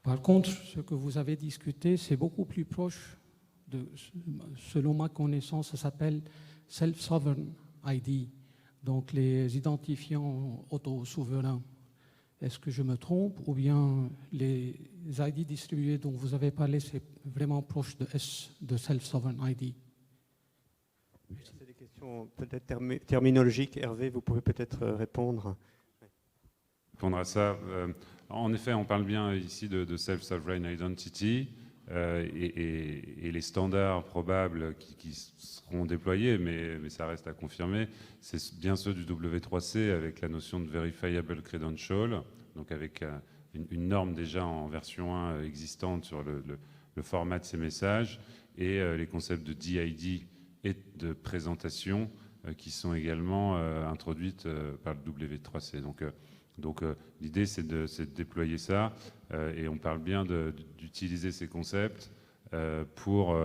Par contre, ce que vous avez discuté, c'est beaucoup plus proche selon ma connaissance, ça s'appelle Self-Sovereign ID, donc les identifiants auto-souverains. Est-ce que je me trompe ou bien les ID distribués dont vous avez parlé, c'est vraiment proche de Self-Sovereign ID? C'est des questions peut-être terminologiques. Hervé, vous pouvez peut-être répondre. Répondre à ça. En effet, on parle bien ici de Self-Sovereign Identity et les standards probables qui seront déployés, mais ça reste à confirmer, c'est bien ceux du W3C avec la notion de Verifiable Credential, donc avec une norme déjà en version 1 existante sur le format de ces messages, et les concepts de DID et de présentation qui sont également introduites par le W3C. Donc l'idée, c'est de déployer ça, et on parle bien d'utiliser ces concepts pour,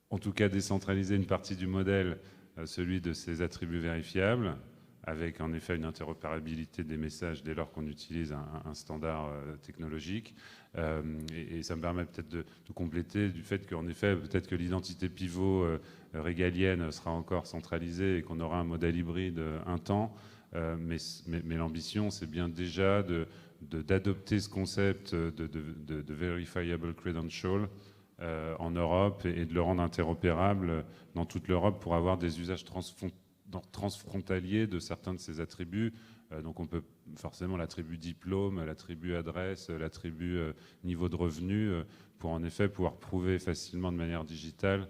en tout cas, décentraliser une partie du modèle, celui de ces attributs vérifiables, avec en effet une interopérabilité des messages dès lors qu'on utilise un standard technologique. Et ça me permet peut-être de compléter du fait qu'en effet, peut-être que l'identité pivot régalienne sera encore centralisée et qu'on aura un modèle hybride un temps. Mais l'ambition, c'est bien déjà d'adopter ce concept de verifiable credential en Europe et de le rendre interopérable dans toute l'Europe pour avoir des usages transfrontaliers de certains de ces attributs. Donc on peut forcément l'attribut diplôme, l'attribut adresse, l'attribut niveau de revenu, pour en effet pouvoir prouver facilement de manière digitale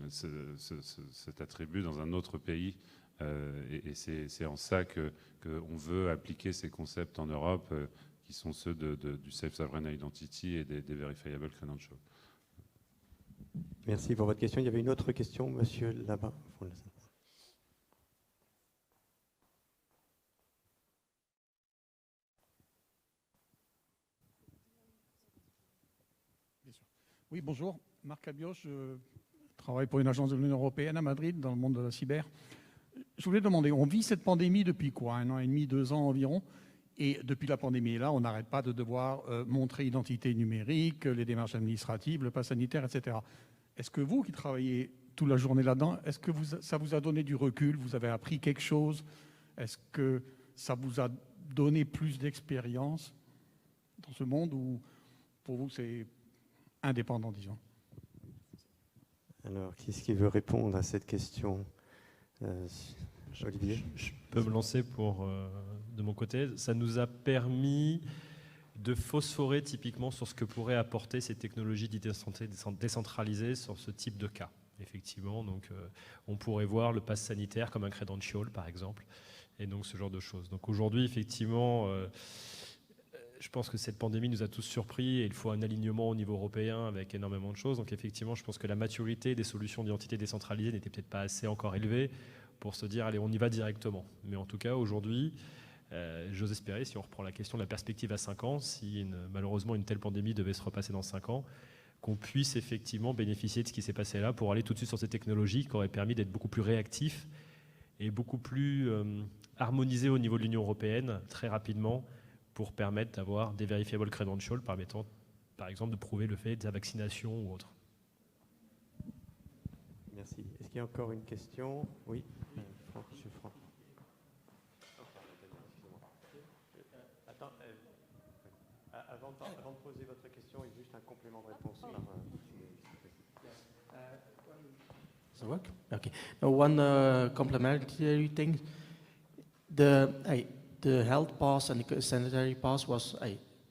cet attribut dans un autre pays. Et c'est en ça qu'on veut appliquer ces concepts en Europe, qui sont ceux du Self-Sovereign Identity et des Verifiable Credentials. Merci pour votre question. Il y avait une autre question, monsieur, là-bas. Oui, bonjour. Marc Abios, je travaille pour une agence de l'Union européenne à Madrid, dans le monde de la cyber. Je voulais demander, on vit cette pandémie depuis quoi? 1 an et demi, 2 ans environ. Et depuis la pandémie est là, on n'arrête pas de devoir montrer identité numérique, les démarches administratives, le pass sanitaire, etc. Est-ce que vous, qui travaillez toute la journée là-dedans, est-ce que ça vous a donné du recul? Vous avez appris quelque chose? Est-ce que ça vous a donné plus d'expérience dans ce monde, ou pour vous c'est indépendant, disons? Alors, qui est-ce qui veut répondre à cette question? Olivier? Je peux me lancer de mon côté. Ça nous a permis de phosphorer typiquement sur ce que pourraient apporter ces technologies décentralisées sur ce type de cas. Effectivement, donc on pourrait voir le pass sanitaire comme un credential, par exemple, et donc ce genre de choses. Donc aujourd'hui, effectivement, je pense que cette pandémie nous a tous surpris et il faut un alignement au niveau européen avec énormément de choses. Donc effectivement, je pense que la maturité des solutions d'identité décentralisée n'était peut-être pas assez encore élevée pour se dire, allez, on y va directement. Mais en tout cas, aujourd'hui, j'ose espérer, si on reprend la question de la perspective à 5 ans, si malheureusement une telle pandémie devait se repasser dans 5 ans, qu'on puisse effectivement bénéficier de ce qui s'est passé là pour aller tout de suite sur ces technologies qui auraient permis d'être beaucoup plus réactifs et beaucoup plus harmonisés au niveau de l'Union européenne très rapidement, pour permettre d'avoir des verifiable credentials permettant par exemple, de prouver le fait de sa vaccination ou autre. Merci. Est-ce qu'il y a encore une question? Oui, monsieur Franck. Attends, avant de poser votre question, il y a juste un complément de réponse. Does it work? Okay. Now, one complementary thing: the health pass and the sanitary pass was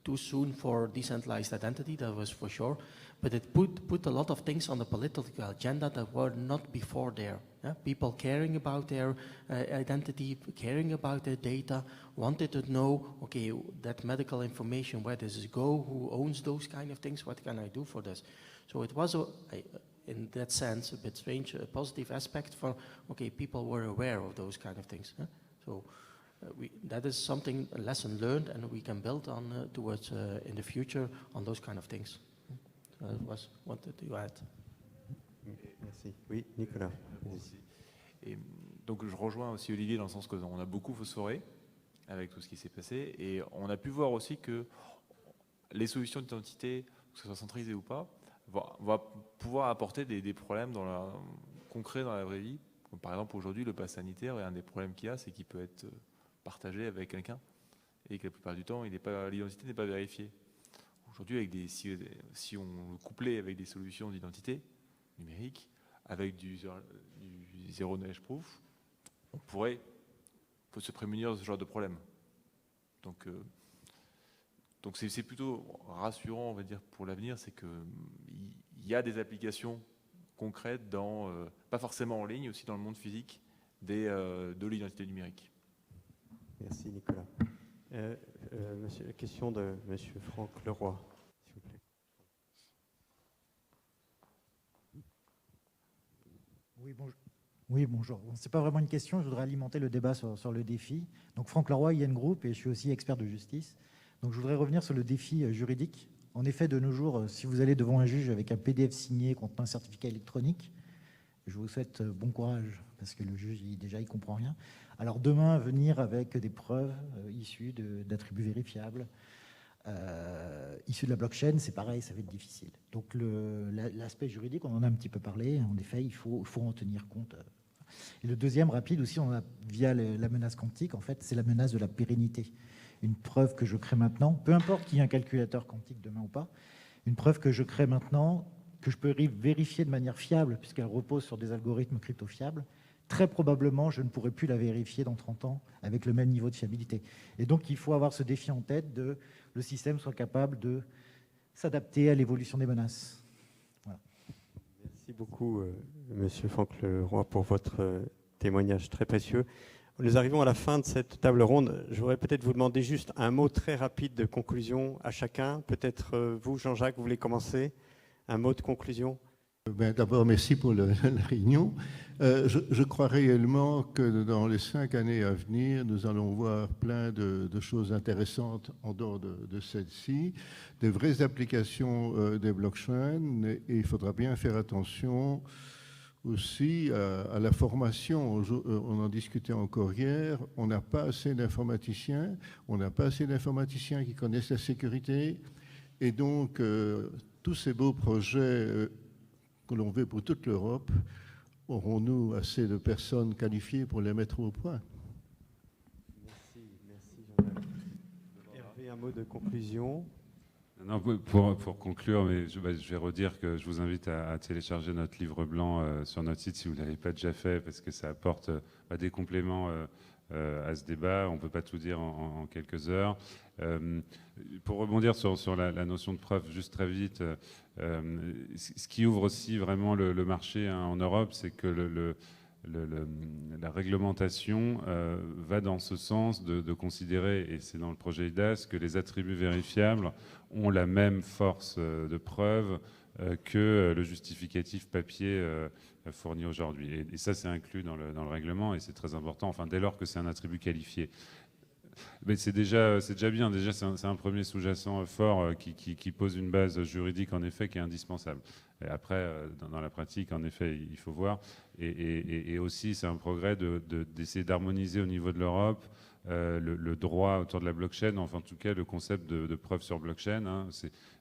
too soon for decentralized identity. That was for sure, but it put a lot of things on the political agenda that were not before there. Yeah? People caring about their identity, caring about their data, wanted to know, okay, that medical information, where does it go, who owns those kind of things, what can I do for this? So it was in that sense, a bit strange, a positive aspect for, okay, people were aware of those kind of things. Huh? So that is something, a lesson learned, and we can build on towards in the future on those kind of things. So I was wanted to add. Merci. Oui, Nicolas. Et donc je rejoins aussi Olivier dans le sens qu'on a beaucoup phosphoré avec tout ce qui s'est passé, et on a pu voir aussi que les solutions d'identité, que ce soit centralisé ou pas, va pouvoir apporter des problèmes concrets dans la vraie vie. Comme par exemple, aujourd'hui, le pass sanitaire, un des problèmes qu'il y a, c'est qu'il peut être partagé avec quelqu'un et que la plupart du temps, l'identité n'est pas vérifiée. Aujourd'hui, si on le couplait avec des solutions d'identité numérique, avec du zero knowledge proof, on pourrait se prémunir de ce genre de problème. Donc c'est plutôt rassurant, on va dire, pour l'avenir, c'est qu'il y a des applications concrètes, pas forcément en ligne, aussi dans le monde physique, de l'identité numérique. Merci Nicolas. La question de M. Franck Leroy, s'il vous plaît. Oui, bonjour. Bon, ce n'est pas vraiment une question, je voudrais alimenter le débat sur le défi. Donc Franck Leroy, IN Group, et je suis aussi expert de justice. Donc je voudrais revenir sur le défi juridique. En effet, de nos jours, si vous allez devant un juge avec un PDF signé contenant un certificat électronique, je vous souhaite bon courage, parce que le juge, déjà, il ne comprend rien. Alors demain, venir avec des preuves issues d'attributs vérifiables, issues de la blockchain, c'est pareil, ça va être difficile. Donc l'aspect juridique, on en a un petit peu parlé, en effet, il faut en tenir compte. Et le deuxième, rapide aussi, via la menace quantique, en fait, c'est la menace de la pérennité. Une preuve que je crée maintenant, peu importe qu'il y ait un calculateur quantique demain ou pas, une preuve que je crée maintenant, que je peux vérifier de manière fiable, puisqu'elle repose sur des algorithmes crypto-fiables, très probablement, je ne pourrai plus la vérifier dans 30 ans avec le même niveau de fiabilité. Et donc, il faut avoir ce défi en tête de le système soit capable de s'adapter à l'évolution des menaces. Voilà. Merci beaucoup, Monsieur Franck Leroy, pour votre témoignage très précieux. Nous arrivons à la fin de cette table ronde. Je voudrais peut-être vous demander juste un mot très rapide de conclusion à chacun. Peut-être vous, Jean-Jacques, vous voulez commencer? Un mot de conclusion? D'abord, merci pour la réunion. Je crois réellement que dans les 5 années à venir, nous allons voir plein de choses intéressantes en dehors de celle-ci, de vraies applications des blockchains, et il faudra bien faire attention aussi à la formation. On en discutait encore hier, on n'a pas assez d'informaticiens, qui connaissent la sécurité, et donc tous ces beaux projets que l'on veut pour toute l'Europe, aurons-nous assez de personnes qualifiées pour les mettre au point? Merci Jean-Jacques. Hervé, un mot de conclusion? Non, pour conclure, mais je vais redire que je vous invite à télécharger notre livre blanc sur notre site si vous ne l'avez pas déjà fait, parce que ça apporte des compléments à ce débat. On ne peut pas tout dire en quelques heures. Pour rebondir sur la notion de preuve, juste très vite, ce qui ouvre aussi vraiment le marché en Europe, c'est que la réglementation va dans ce sens de considérer, et c'est dans le projet IDAS, que les attributs vérifiables ont la même force de preuve que le justificatif papier fourni aujourd'hui. Et ça, c'est inclus dans le règlement, et c'est très important, enfin, dès lors que c'est un attribut qualifié. Mais c'est déjà bien, déjà c'est un premier sous-jacent fort qui pose une base juridique en effet qui est indispensable. Et après, dans la pratique, en effet, il faut voir. Et aussi, c'est un progrès d'essayer d'harmoniser au niveau de l'Europe le droit autour de la blockchain, enfin en tout cas le concept de preuve sur blockchain. Hein.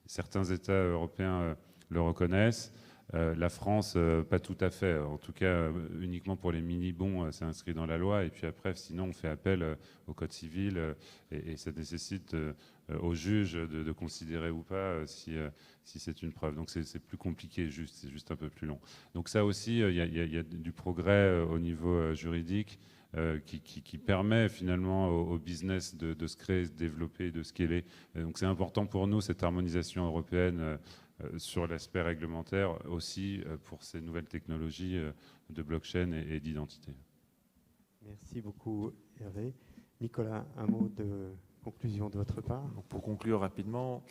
Certains États européens le reconnaissent. La France, pas tout à fait. En tout cas, uniquement pour les mini-bons, c'est inscrit dans la loi. Et puis après, sinon, on fait appel au Code civil et ça nécessite au juge de considérer ou pas si c'est une preuve. Donc c'est plus compliqué, c'est juste un peu plus long. Donc ça aussi, il y a du progrès au niveau juridique qui permet finalement au business de se créer, de se développer, de scaler. Donc c'est important pour nous, cette harmonisation européenne sur l'aspect réglementaire, aussi pour ces nouvelles technologies de blockchain et d'identité. Merci beaucoup Hervé. Nicolas, un mot de conclusion de votre part? Donc pour conclure rapidement,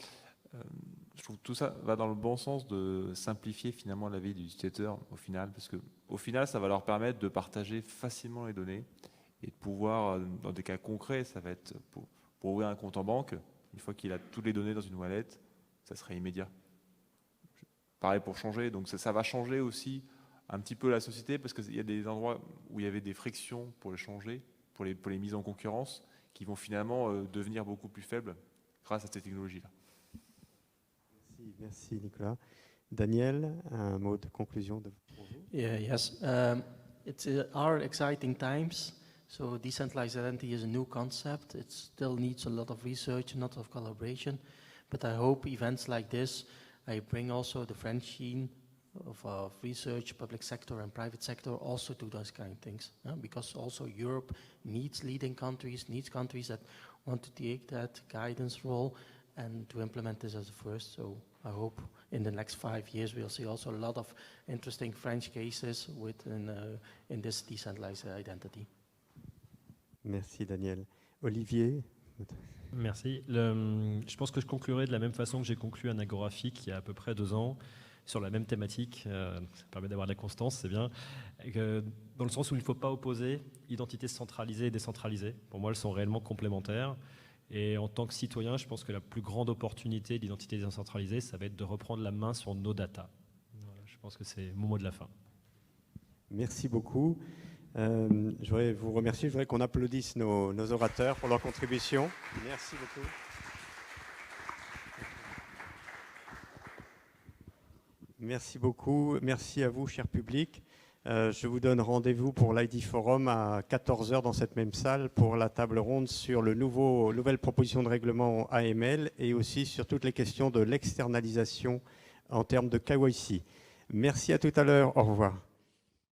je trouve que tout ça va dans le bon sens de simplifier finalement la vie du utilisateur au final, parce qu'au final, ça va leur permettre de partager facilement les données et de pouvoir, dans des cas concrets, ça va être pour ouvrir un compte en banque, une fois qu'il a toutes les données dans une wallet, ça serait immédiat. Pareil pour changer, donc ça va changer aussi un petit peu la société, parce qu'il y a des endroits où il y avait des frictions pour le changer, pour les mises en concurrence, qui vont finalement devenir beaucoup plus faibles grâce à ces technologies-là. Merci Nicolas. Daniel, un mot de conclusion pour vous? Yes, it's are exciting times. So decentralized identity is a new concept. It still needs a lot of research, a lot of collaboration. But I hope events like this, I bring also the French gene of research, public sector and private sector also to those kind of things. Because also Europe needs leading countries, needs countries that want to take that guidance role and to implement this as a first. So I hope in the next 5 years we'll see also a lot of interesting French cases in this decentralized identity. Merci Daniel. Olivier? Merci. Je pense que je conclurai de la même façon que j'ai conclu un Agoraphic il y a à peu près 2 ans sur la même thématique. Ça permet d'avoir de la constance, c'est bien. Dans le sens où il ne faut pas opposer identité centralisée et décentralisée. Pour moi, elles sont réellement complémentaires. Et en tant que citoyen, je pense que la plus grande opportunité d'identité décentralisée, ça va être de reprendre la main sur nos data. Voilà, je pense que c'est mon mot de la fin. Merci beaucoup. Je voudrais vous remercier. Je voudrais qu'on applaudisse nos orateurs pour leur contribution. Merci beaucoup. Merci beaucoup. Merci à vous, cher public. Je vous donne rendez-vous pour l'ID Forum à 14h dans cette même salle pour la table ronde sur le nouvelle proposition de règlement AML et aussi sur toutes les questions de l'externalisation en termes de KYC. Merci à tout à l'heure. Au revoir.